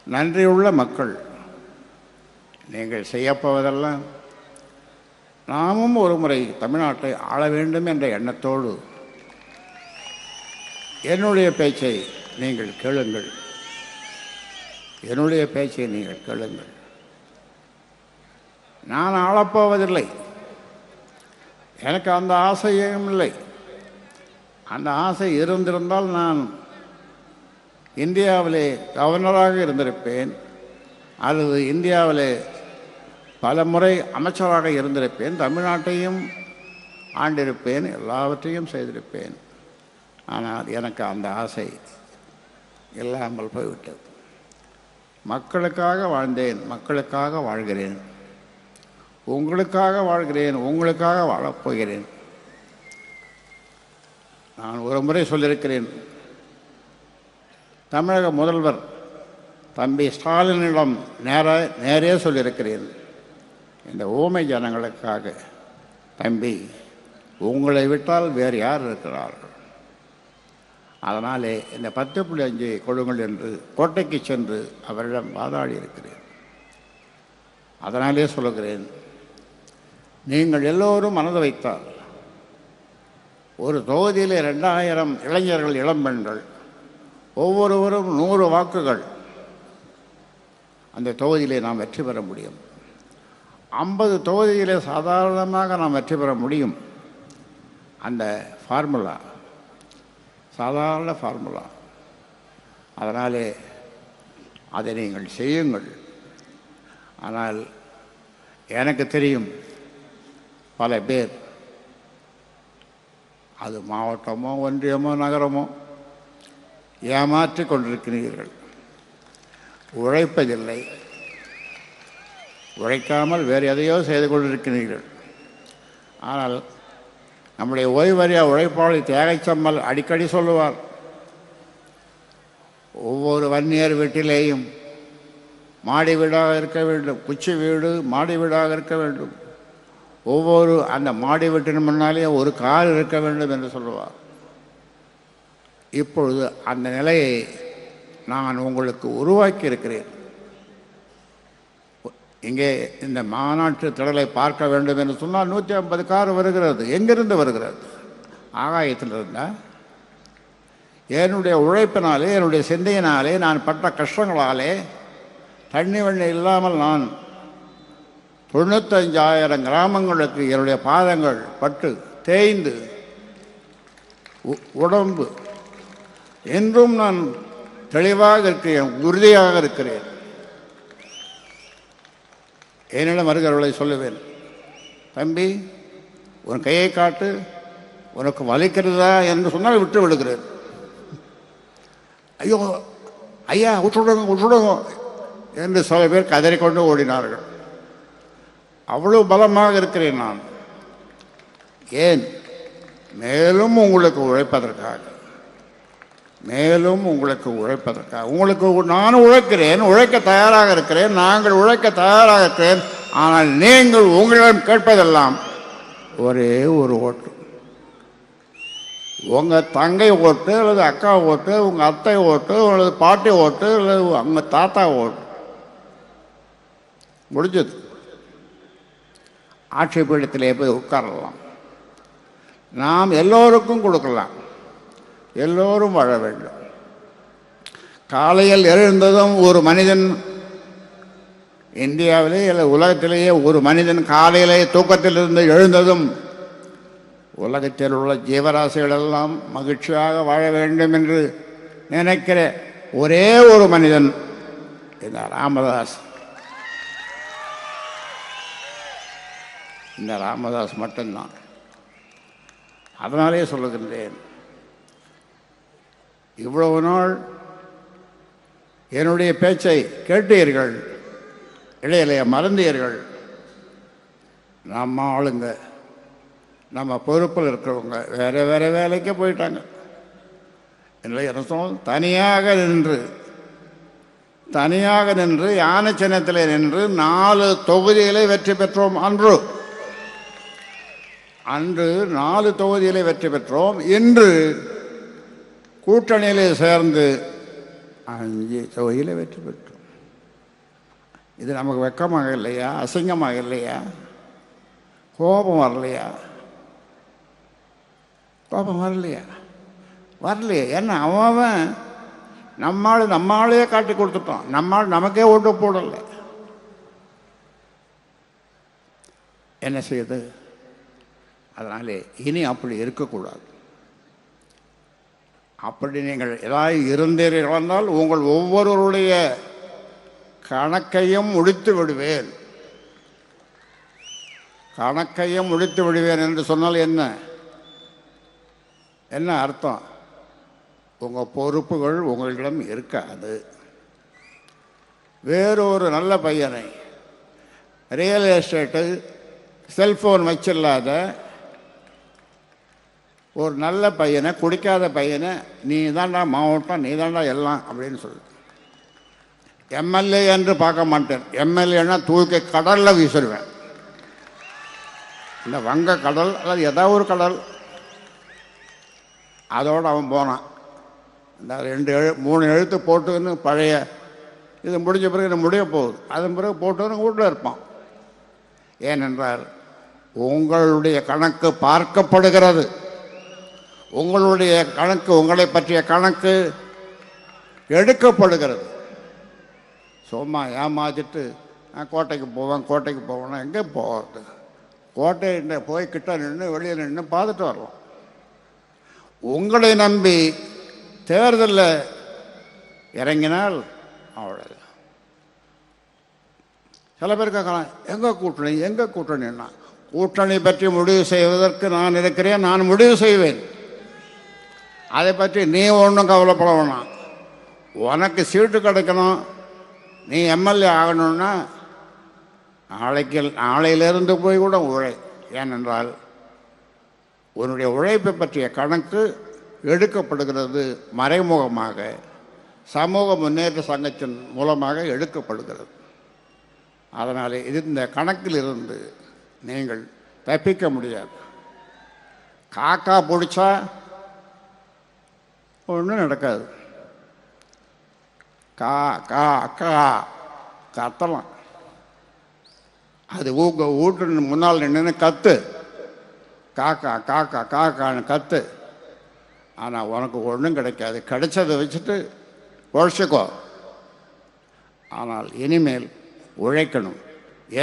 நன்றியுள்ள மக்கள். நீங்கள் செய்யப்போவதெல்லாம் நாமும் ஒரு முறை தமிழ்நாட்டை ஆள வேண்டும் என்ற எண்ணத்தோடு என்னுடைய பேச்சை நீங்கள் கேளுங்கள். நான் ஆளப்போவதில்லை, எனக்கு அந்த ஆசையும் இல்லை. அந்த ஆசை இருந்திருந்தால் நான் இந்தியாவிலே கவர்னராக இருந்திருப்பேன், அல்லது இந்தியாவிலே பல முறை அமைச்சராக இருந்திருப்பேன், தமிழ்நாட்டையும் ஆண்டிருப்பேன், எல்லாவற்றையும் செய்திருப்பேன். ஆனால் எனக்கு அந்த ஆசை இல்லாமல் போய்விட்டது. மக்களுக்காக வாழ்ந்தேன், மக்களுக்காக வாழ்கிறேன், உங்களுக்காக வாழ்கிறேன், உங்களுக்காக வாழப்போகிறேன். நான் ஒரு முறை சொல்லியிருக்கிறேன், தமிழக முதல்வர் தம்பி ஸ்டாலினிடம் நேரே சொல்லியிருக்கிறேன், இந்த ஊமை ஜனங்களுக்காக, தம்பி உங்களை விட்டால் வேறு யார் இருக்கிறார்கள், அதனாலே இந்த 10.5 கொடுங்கள் என்று கோட்டைக்கு சென்று அவரிடம் வாதாடி இருக்கிறேன். அதனாலே சொல்லுகிறேன், நீங்கள் எல்லோரும் மனது வைத்தால் ஒரு தொகுதியிலே 2000 இளைஞர்கள், இளம்பெண்கள், ஒவ்வொருவரும் 100 வாக்குகள், அந்த தொகுதியிலே நாம் வெற்றி பெற முடியும். 50 தொகுதியிலே சாதாரணமாக நாம் வெற்றி பெற முடியும். அந்த ஃபார்முலா சாதாரண ஃபார்முலா. அதனாலே அதை நீங்கள் செய்யுங்கள். ஆனால் எனக்கு தெரியும், பல பேர் அது மாவட்டமோ ஒன்றியமோ நகரமோ ஏமாற்றி கொண்டிருக்கிறீர்கள். உழைப்பதில்லை, உழைக்காமல் வேறு எதையோ செய்து கொண்டிருக்கிறீர்கள். ஆனால் நம்முடைய ஓய்வறிய உழைப்பாளி தியாகைச்சம்மல் அடிக்கடி சொல்லுவார், ஒவ்வொரு வன்னியர் வீட்டிலேயும் மாடி வீடாக இருக்க வேண்டும், குச்சி வீடு மாடி வீடாக இருக்க வேண்டும், ஒவ்வொரு அந்த மாடி வீட்டின் முன்னாலே ஒரு கார் இருக்க வேண்டும் என்று சொல்லுவார். இப்பொழுது அந்த நிலையை நான் உங்களுக்கு உருவாக்கி இருக்கிறேன். இங்கே இந்த மாநாட்டு திடலை பார்க்க வேண்டும் என்று சொன்னால் 150 கார் வருகிறது. எங்கிருந்து வருகிறது? ஆகாயத்தில் இருந்தால். என்னுடைய உழைப்பினாலே, என்னுடைய சிந்தையினாலே, நான் பட்ட கஷ்டங்களாலே, தண்ணி வண்ணி இல்லாமல் நான் 95,000 கிராமங்களுக்கு என்னுடைய பாதங்கள் பட்டு தேய்ந்து உடம்பு என்றும் நான் தெளிவாக இருக்கிறேன், உறுதியாக இருக்கிறேன். என்னிடம் வருகிறவர்களை சொல்லுவேன், தம்பி உன் கையை காட்டு, உனக்கு வலிக்கிறதா என்று சொன்னால் விட்டு விடுகிறேன். ஐயோ ஐயா விட்டுடுங்க என்று சில பேர் கதறிக்கொண்டு ஓடினார்கள். அவ்வளவு பலமாக இருக்கிறேன் நான். ஏன்? மேலும் உங்களுக்கு உழைப்பதற்காக, உங்களுக்கு நான் உழைக்கிறேன், உழைக்க தயாராக இருக்கிறேன், நாங்கள் உழைக்க தயாராக இருக்கிறேன். ஆனால் நீங்கள் உங்களிடம் கேட்பதெல்லாம் ஒரே ஒரு ஓட்டு. உங்கள் தங்கை ஓட்டு, அல்லது அக்கா ஓட்டு, உங்கள் அத்தை ஓட்டு, அல்லது பாட்டி ஓட்டு, அல்லது உங்கள் தாத்தா ஓட்டு. முடிஞ்சது. ஆட்சி பீடத்திலே போய் உட்காரலாம். நாம் எல்லோருக்கும் கொடுக்கலாம், எல்லோரும் வாழ வேண்டும். காலையில் எழுந்ததும் ஒரு மனிதன் இந்தியாவிலே இல்லை உலகத்திலேயே ஒரு மனிதன் காலையிலே தூக்கத்திலிருந்து எழுந்ததும் உலகத்தில் உள்ள ஜீவராசிகள் எல்லாம் மகிழ்ச்சியாக வாழ வேண்டும் என்று நினைக்கிற ஒரே ஒரு மனிதன் இந்த ராமதாஸ். இந்த ராமதாஸ் மட்டும்தான். அதனாலே சொல்லுகின்றேன், இவ்வளவு நாள் என்னுடைய பேச்சை கேட்டீர்கள், இடையிலைய மறந்தீர்கள். நம்ம ஆளுங்க, நம்ம பொறுப்பில் இருக்கிறவங்க வேறு வேறு வேலைக்கு போயிட்டாங்க. இல்லை அர்த்தம், தனியாக நின்று யானை சின்னத்தில் நின்று 4 தொகுதிகளை வெற்றி பெற்றோம். அன்று 4 தொகுதிகளை வெற்றி பெற்றோம். இன்று கூட்டணியிலே சேர்ந்து 5 தொகுதியில் வெற்றி பெற்றோம். இது நமக்கு வெக்கமாக இல்லையா? அசிங்கமாக இல்லையா? கோபம் வரலையா? கோபம் வரலையா? வரலையே. ஏன்னா அவன் நம்மாளையே காட்டி கொடுத்துட்டான். நம்மால் நமக்கே ஓட்டு போடலை. என்ன செய்யுது? அதனாலே இனி அப்படி இருக்கக்கூடாது. அப்படி நீங்கள் ஏதாவது இருந்தீர்கள் என்றால் உங்கள் ஒவ்வொருவருடைய கணக்கையும் முடித்து விடுவேன். கணக்கையும் முடித்து விடுவேன் என்று சொன்னால் என்ன அர்த்தம்? உங்கள் பொறுப்புகள் உங்களிடம் இருக்காது. வேறொரு நல்ல பையனை, ரியல் எஸ்டேட்டு, செல்ஃபோன் வச்சில்லாத ஒரு நல்ல பையனை, குடிக்காத பையனை, நீ தாண்டா மாவட்டம், நீ தாண்டா எல்லாம் அப்படின்னு சொல்லு. எம்எல்ஏ என்று பார்க்க மாட்டேன். எம்எல்ஏன்னா தூக்கி கடலில் வீசிடுவேன். இந்த வங்க கடல் அல்லது ஏதாவது ஒரு கடல், அதோடு அவன் போனான். இந்த 3 எழுத்து போட்டுன்னு பழைய இது முடிஞ்ச பிறகு முடிய போகுது. அதன் பிறகு போட்டுன்னு வீட்டில் இருப்பான். ஏனென்றால் உங்களுடைய கணக்கு பார்க்கப்படுகிறது. உங்களுடைய கணக்கு, உங்களை பற்றிய கணக்கு எடுக்கப்படுகிறது. சும்மா ஏமாத்திட்டு கோட்டைக்கு போவேன்னா எங்கே போகிறது? கோட்டை போய் கிட்ட நின்று வெளியில் நின்று பார்த்துட்டு வரலாம். உங்களை நம்பி தேர்தலில் இறங்கினால் அவ்வளோ. சில பேர் கேட்கலாம், எங்கே கூட்டணின்னா, கூட்டணி பற்றி முடிவு செய்வதற்கு நான் இருக்கிறேன், நான் முடிவு செய்வேன். அதை பற்றி நீ ஒன்றும் கவலைப்பட வேணாம். உனக்கு சீட்டு கிடைக்கணும், நீ எம்எல்ஏ ஆகணும்னா நாளையிலிருந்து போய் கூட உழை. ஏனென்றால் உன்னுடைய உழைப்பை பற்றிய கணக்கு எடுக்கப்படுகிறது. மறைமுகமாக சமூக முன்னேற்ற சங்கத்தின் மூலமாக எடுக்கப்படுகிறது. அதனால் இந்த கணக்கில் இருந்து நீங்கள் தப்பிக்க முடியாது. காக்கா பிடிச்சா ஒன்றும் நடக்காது. கா கா கா கத்தலாம். அது வீட்டு முன்னால் நின்று கத்து, காக்கா காக்கா காக்கான்னு கத்து. ஆனால் உனக்கு ஒன்றும் கிடைக்காது. கிடைச்சதை வச்சுட்டு உழைச்சிக்கோ. ஆனால் இனிமேல் உழைக்கணும்.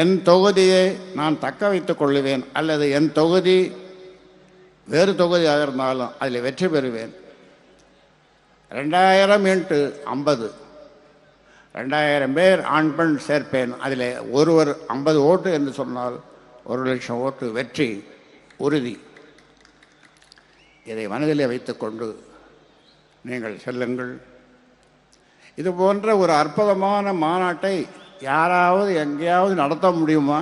என் தொகுதியை நான் தக்க வைத்துக் கொள்ளுவேன், அல்லது என் தொகுதி வேறு தொகுதியாக இருந்தாலும் அதில் வெற்றி பெறுவேன். 2000 × 50, 2000 பேர் ஆண் பெண் சேர்ப்பேன். அதில் ஒருவர் 50 ஓட்டு என்று சொன்னால் 1,00,000 ஓட்டு வெற்றி உறுதி. இதை மனதிலே வைத்துக்கொண்டு நீங்கள் செல்லுங்கள். இது போன்ற ஒரு அற்புதமான மாநாட்டை யாராவது எங்கேயாவது நடத்த முடியுமா?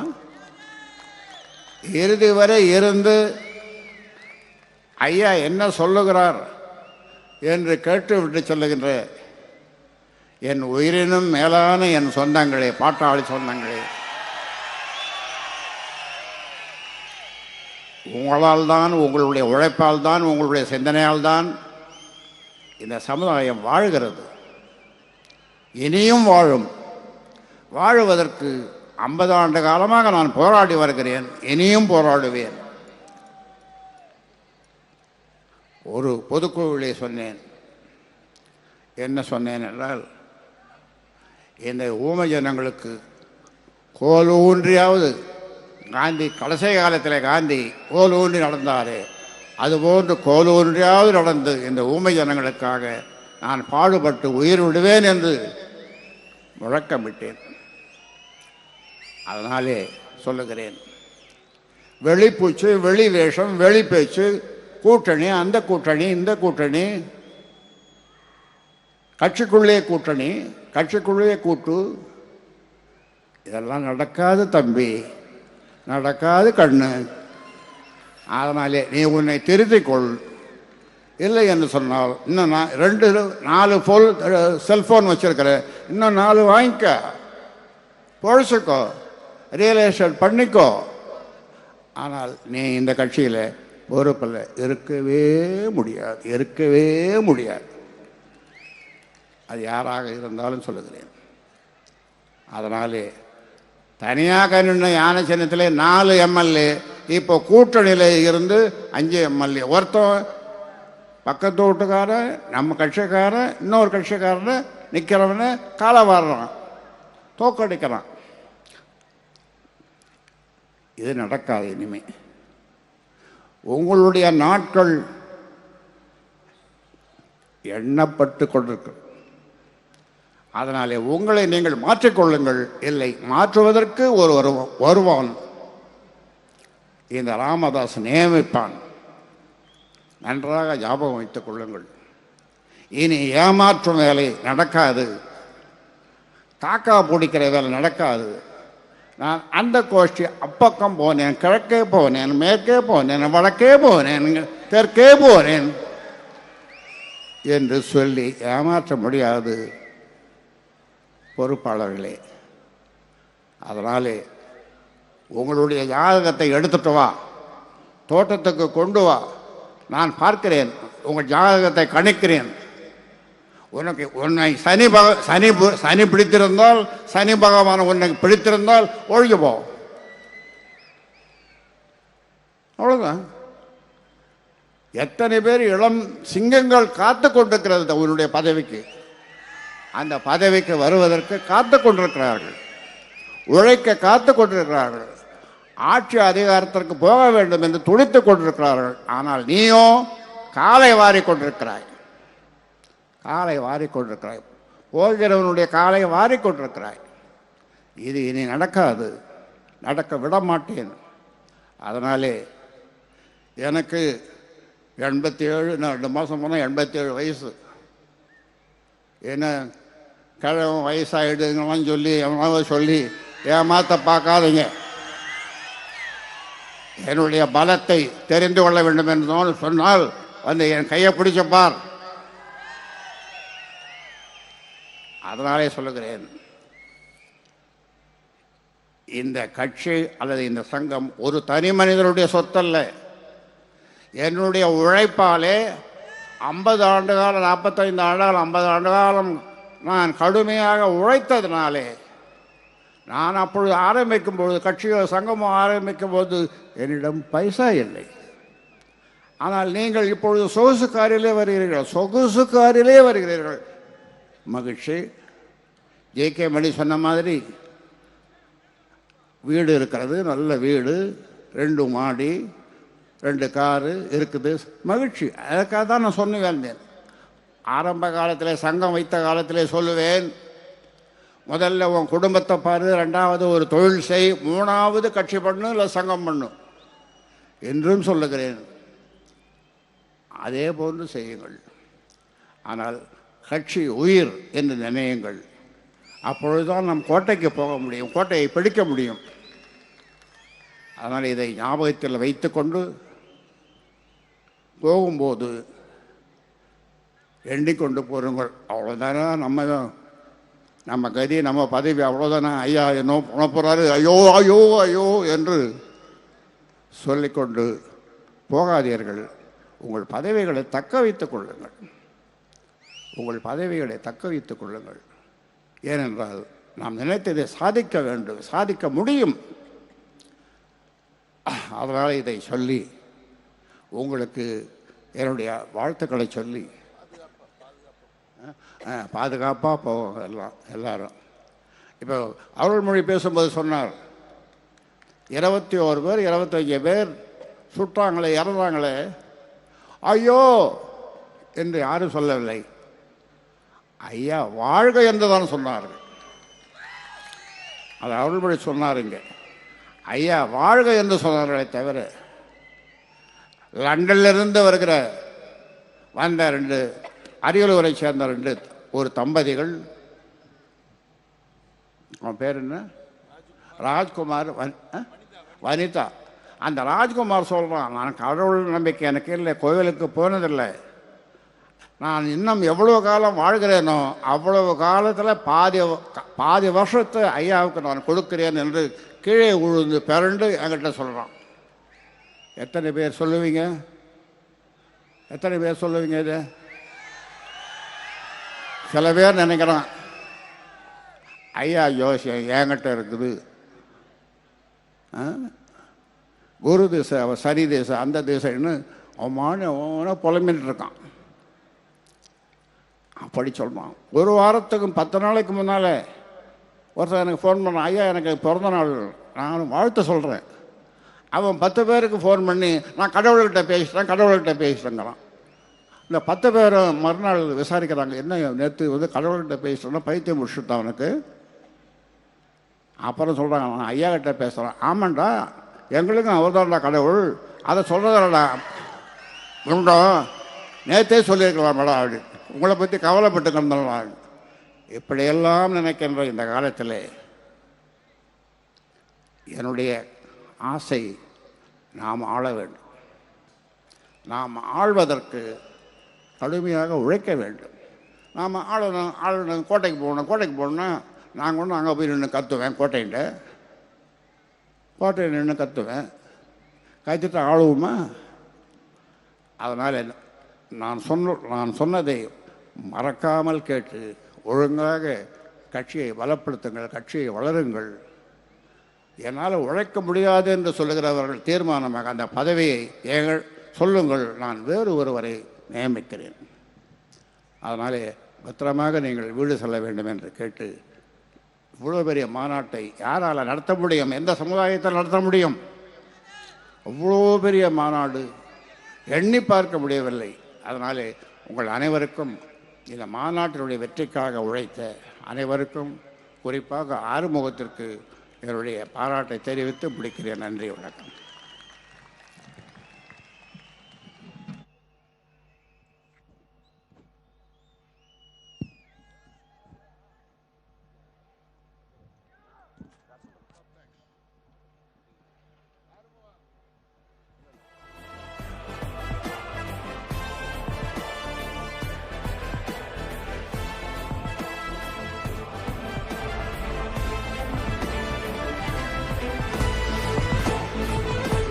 இறுதி வரை இருந்து ஐயா என்ன சொல்லுகிறார் என்று கேட்டுவிட்டு சொல்லுகின்ற என் உயிரினும் மேலான என் சொந்தங்களே, பாட்டாளி சொந்தங்களே, உங்களால் தான், உங்களுடைய உழைப்பால் தான், உங்களுடைய சிந்தனையால் தான் இந்த சமுதாயம் வாழ்கிறது. இனியும் வாழும். வாழுவதற்கு 50 ஆண்டு காலமாக நான் போராடி வருகிறேன். இனியும் போராடுவேன். ஒரு பொதுக்குழுவிலே சொன்னேன். என்ன சொன்னேன் என்றால், இந்த ஊமை ஜனங்களுக்கு கோல் ஊன்றியாவது காந்தி கடைசி காலத்தில் காந்தி கோல் ஊன்றி நடந்தாரே, அதுபோன்று கோல் ஊன்றியாவது நடந்து இந்த ஊமை ஜனங்களுக்காக நான் பாடுபட்டு உயிர் விடுவேன் என்று முழக்கமிட்டேன். அதனாலே சொல்லுகிறேன், வெளிப்பூச்சு, வெளி வேஷம், வெளி பேச்சு, கூட்டணி, அந்த கூட்டணி, இந்த கூட்டணி, கட்சிக்குள்ளே கூட்டணி, கட்சிக்குள்ளே கூட்டு, இதெல்லாம் நடக்காது தம்பி, நடக்காது கண்ணு. அதனாலே நீ உன்னை திருத்திக்கொள். இல்லை என்று சொன்னால் இன்னும் 4 செல்ஃபோன் வச்சிருக்கிற, இன்னும் 4 வாங்கிக்க, பொழைச்சிக்கோ, ரியல் எஸ்டேட் பண்ணிக்கோ. ஆனால் நீ இந்த கட்சியில் பொறுப்பில் இருக்கவே முடியாது, இருக்கவே முடியாது. அது யாராக இருந்தாலும் சொல்லுகிறேன். அதனாலே தனியாக நின்ற யானை சின்னத்தில் 4 எம்எல்ஏ, இப்போ கூட்டணியில் இருந்து 5 எம்எல்ஏ. ஒருத்தன் பக்கத்து வீட்டுக்காரன், நம்ம கட்சிக்காரன், இன்னொரு கட்சிக்காரன் நிற்கிறவனை காலை வாடுறான், தோக்கடிக்கிறான். இது நடக்காது இனிமே. உங்களுடைய நாட்கள் எண்ணப்பட்டு கொண்டிருக்கு. அதனாலே உங்களை நீங்கள் மாற்றிக்கொள்ளுங்கள். இல்லை, மாற்றுவதற்கு ஒரு வருவான், இந்த ராமதாஸ் நியமிப்பான். நன்றாக ஞாபகம் வைத்துக் கொள்ளுங்கள். இனி ஏமாற்றும் வேலை நடக்காது, காக்கா பிடிக்கிற வேலை நடக்காது. நான் அந்த கோஷ்டி அப்பக்கம் போனேன், கிழக்கே போனேன், மேற்கே போனேன், வடக்கே போனேன், தெற்கே போனேன் என்று சொல்லி ஏமாற்ற முடியாது பொறுப்பாளர்களே. அதனாலே உங்களுடைய ஜாதகத்தை எடுத்துட்டு வா, தோட்டத்துக்கு கொண்டு வா, நான் பார்க்கிறேன், உங்கள் ஜாதகத்தை கணிக்கிறேன். உன்னை சனி பிடித்திருந்தால், சனி பகவான் உன்னை பிடித்திருந்தால் ஒழிஞ்சு போ, அவ்வளோதான். எத்தனை பேர் இளம் சிங்கங்கள் காத்து கொண்டிருக்கிறது உன்னுடைய பதவிக்கு. அந்த பதவிக்கு வருவதற்கு காத்து கொண்டிருக்கிறார்கள், உழைக்க காத்து கொண்டிருக்கிறார்கள், ஆட்சி அதிகாரத்திற்கு போக வேண்டும் என்று துடித்துக் கொண்டிருக்கிறார்கள். ஆனால் நீயோ காலை வாரி கொண்டிருக்கிறாய், காலை வாரி கொண்டிருக்கிறாய், போகிறவனுடைய காலை வாரி கொண்டிருக்கிறாய். இது இனி நடக்காது, நடக்க விட மாட்டேன். அதனாலே எனக்கு 87, 2 மாதம் போனால் 87 வயசு. என்ன கிழவன் வயசாகிடுங்களாம் சொல்லி எவனாவது சொல்லி ஏமாத்த பார்க்காதீங்க. என்னுடைய பலத்தை தெரிந்து கொள்ள வேண்டும் என்று சொன்னால் வந்து என் கையை பிடிச்சப்பார். அதனாலே சொல்லுகிறேன், இந்த கட்சி அல்லது இந்த சங்கம் ஒரு தனி மனிதனுடைய சொத்தல்ல. என்னுடைய உழைப்பாலே 50 ஆண்டு காலம், 45 ஆண்டு காலம், 50 ஆண்டு காலம் நான் கடுமையாக உழைத்ததினாலே, நான் அப்பொழுது ஆரம்பிக்கும் பொழுது, கட்சியோ சங்கமோ ஆரம்பிக்கும் போது என்னிடம் பைசா இல்லை. ஆனால் நீங்கள் இப்பொழுது சொகுசு காரிலே வருகிறீர்கள், சொகுசு காரிலே வருகிறீர்கள். மகிழ்ச்சி. ஜே.கே. மணி சொன்ன மாதிரி வீடு இருக்கிறது, நல்ல வீடு, 2 மாடி, 2 காரு இருக்குது, மகிழ்ச்சி. அதுக்காக தான் நான் சொன்ன வந்தேன். ஆரம்ப காலத்தில், சங்கம் வைத்த காலத்திலே சொல்லுவேன், முதல்ல உன் குடும்பத்தை பாரு, 2வது ஒரு தொழில் செய், 3வது கட்சி பண்ணு இல்லை சங்கம் பண்ணு என்றும் சொல்லுகிறேன். அதே போன்று செய்யுங்கள். ஆனால் கட்சி உயிர் என்று நினையுங்கள். அப்பொழுதுதான் நம் கோட்டைக்கு போக முடியும், கோட்டையை பிடிக்க முடியும். அதனால் இதை ஞாபகத்தில் வைத்துக்கொண்டு போகும்போது எண்ணிக்கொண்டு போருங்கள். அவ்வளோதானே நம்ம கதி, நம்ம பதவி, அவ்வளோதானே. ஐயா என்ன பண்ண போகிறாரு, ஐயோ ஐயோ ஐயோ என்று சொல்லிக்கொண்டு போகாதீர்கள். உங்கள் பதவிகளை தக்க வைத்துக் கொள்ளுங்கள், உங்கள் பதவிகளை தக்க வைத்துக் கொள்ளுங்கள். ஏனென்றால் நாம் நினைத்ததை சாதிக்க வேண்டும், சாதிக்க முடியும். அதனால் இதை சொல்லி உங்களுக்கு என்னுடைய வாழ்த்துக்களை சொல்லி பாதுகாப்பாக போவோம் எல்லாரும். இப்போ அருள்மொழி பேசும்போது சொன்னார், 21 பேர் 25 பேர் சுட்டாங்களே, இறந்தாங்களே, ஐயோ என்று யாரும் சொல்லவில்லை. ஐயா வாழ்க என்று தான் சொன்னார்கள். அது அருள்மொழி சொன்னாருங்க. ஐயா வாழ்க என்று சொன்னார்களே தவிர, லண்டனிலிருந்து வந்த 2 அரியலூரை சேர்ந்த 2 ஒரு தம்பதிகள், அவன் பேர் என்ன, ராஜ்குமார் வனிதா. அந்த ராஜ்குமார் சொல்கிறான், நான் கடவுள் நம்பிக்கை எனக்கு இல்லை, கோவிலுக்கு போனதில்லை, நான் இன்னும் எவ்வளோ காலம் வாழ்கிறேனோ அவ்வளவு காலத்தில் பாதி வருஷத்தை ஐயாவுக்கு நான் கொடுக்கிறேன் என்று கீழே உழுந்து பிறண்டு என்கிட்ட சொல்கிறான். எத்தனை பேர் சொல்லுவீங்க? எத்தனை பேர் சொல்லுவீங்க? இது சில பேர் நினைக்கிறான், ஐயா ஜோசியம் என்கிட்ட இருக்குது, குரு திசை, அவன் சனி திசை, அந்த திசைன்னு அவமான புலம்பின்னு இருக்கான். அப்படி சொல்கிறான். ஒரு வாரத்துக்கு 10 நாளைக்கு முன்னால் ஒருத்தர் எனக்கு ஃபோன் பண்ணான், ஐயா எனக்கு பிறந்த நாள், நான் வாழ்த்து சொல்கிறேன். அவன் 10 பேருக்கு ஃபோன் பண்ணி நான் கடவுள்கிட்ட பேசிட்டேங்கிறான். இந்த 10 பேரும் மறுநாள் விசாரிக்கிறாங்க, என்ன நேற்று கடவுள்கிட்ட பேசிட்டேன்னா பைத்தியம் முடிச்சுட்டான் அவனுக்கு. அப்புறம் சொல்கிறாங்க, நான் ஐயா கிட்ட பேசுகிறேன். ஆமாண்டா, எங்களுக்கும் அவர் தான்டா கடவுள், அதை சொல்கிறதாடா உண்டோ, நேற்றே சொல்லியிருக்கலாம் மேடம் அப்படி, உங்களை பற்றி கவலைப்பட்டு கிடந்தாள். இப்படியெல்லாம் நினைக்கின்ற இந்த காலத்தில் என்னுடைய ஆசை, நாம் ஆள வேண்டும். நாம் ஆள்வதற்கு கடுமையாக உழைக்க வேண்டும். நாம் ஆளணும் கோட்டைக்கு போகணுன்னா நாங்கள் ஒன்று அங்கே போய் நின்று கத்துவேன், கோட்டையில் நின்று கத்துவேன், கத்துட்டு ஆளுவோமா? அதனால் நான் சொன்னதை மறக்காமல் கேட்டு ஒழுங்காக கட்சியை பலப்படுத்துங்கள், கட்சியை வளருங்கள். என்னால் உழைக்க முடியாது என்று சொல்லுகிறவர்கள் தீர்மானமாக அந்த பதவியை சொல்லுங்கள், நான் வேறு ஒருவரை நியமிக்கிறேன். அதனாலே பத்திரமாக நீங்கள் வீடு செல்ல வேண்டும் என்று கேட்டு, இவ்வளோ பெரிய மாநாட்டை யாரால் நடத்த முடியும்? எந்த சமுதாயத்தில் நடத்த முடியும்? அவ்வளோ பெரிய மாநாடு எண்ணி பார்க்க முடியவில்லை. அதனாலே உங்கள் அனைவருக்கும், இந்த மாநாட்டினுடைய வெற்றிக்காக உழைத்த அனைவருக்கும், குறிப்பாக ஆறுமுகத்திற்கு என்னுடைய பாராட்டை தெரிவித்து முடிக்கிறேன். நன்றி, வணக்கம்.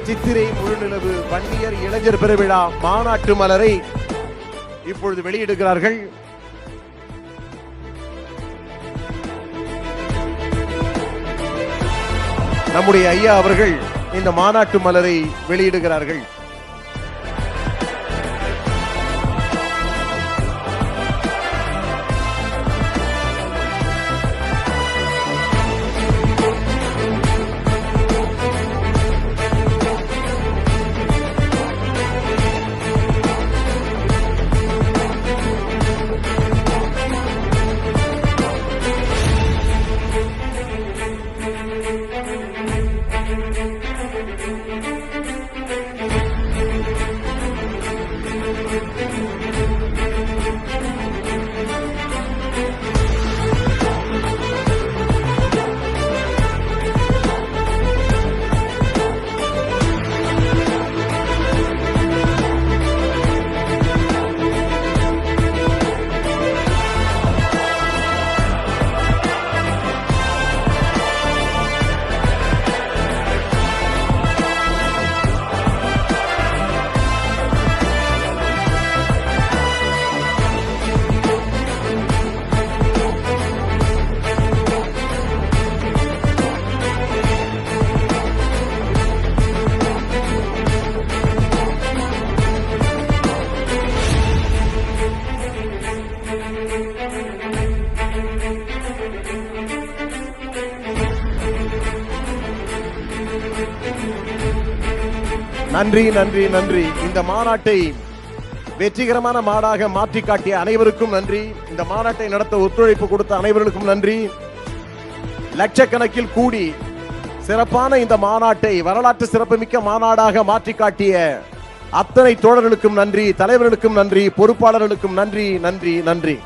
சித்திரை முழுநிலவு வன்னியர் இளைஞர் பெருவிழா மாநாட்டு மலரை இப்பொழுது வெளியிடுகிறார்கள். நம்முடைய ஐயா அவர்கள் இந்த மாநாட்டு மலரை வெளியிடுகிறார்கள். நன்றி நன்றி நன்றி. இந்த மாநாட்டை வெற்றிகரமான மாடாக மாற்றி காட்டிய அனைவருக்கும் நன்றி. இந்த மாநாட்டை நடத்த ஒத்துழைப்பு கொடுத்த அனைவருக்கும் நன்றி. லட்சக்கணக்கில் கூடி சிறப்பான இந்த மாநாட்டை வரலாற்று சிறப்புமிக்க மாநாடாக மாற்றி காட்டிய அத்தனை தோழர்களுக்கும் நன்றி, தலைவர்களுக்கும் நன்றி, பொறுப்பாளர்களுக்கும் நன்றி நன்றி நன்றி.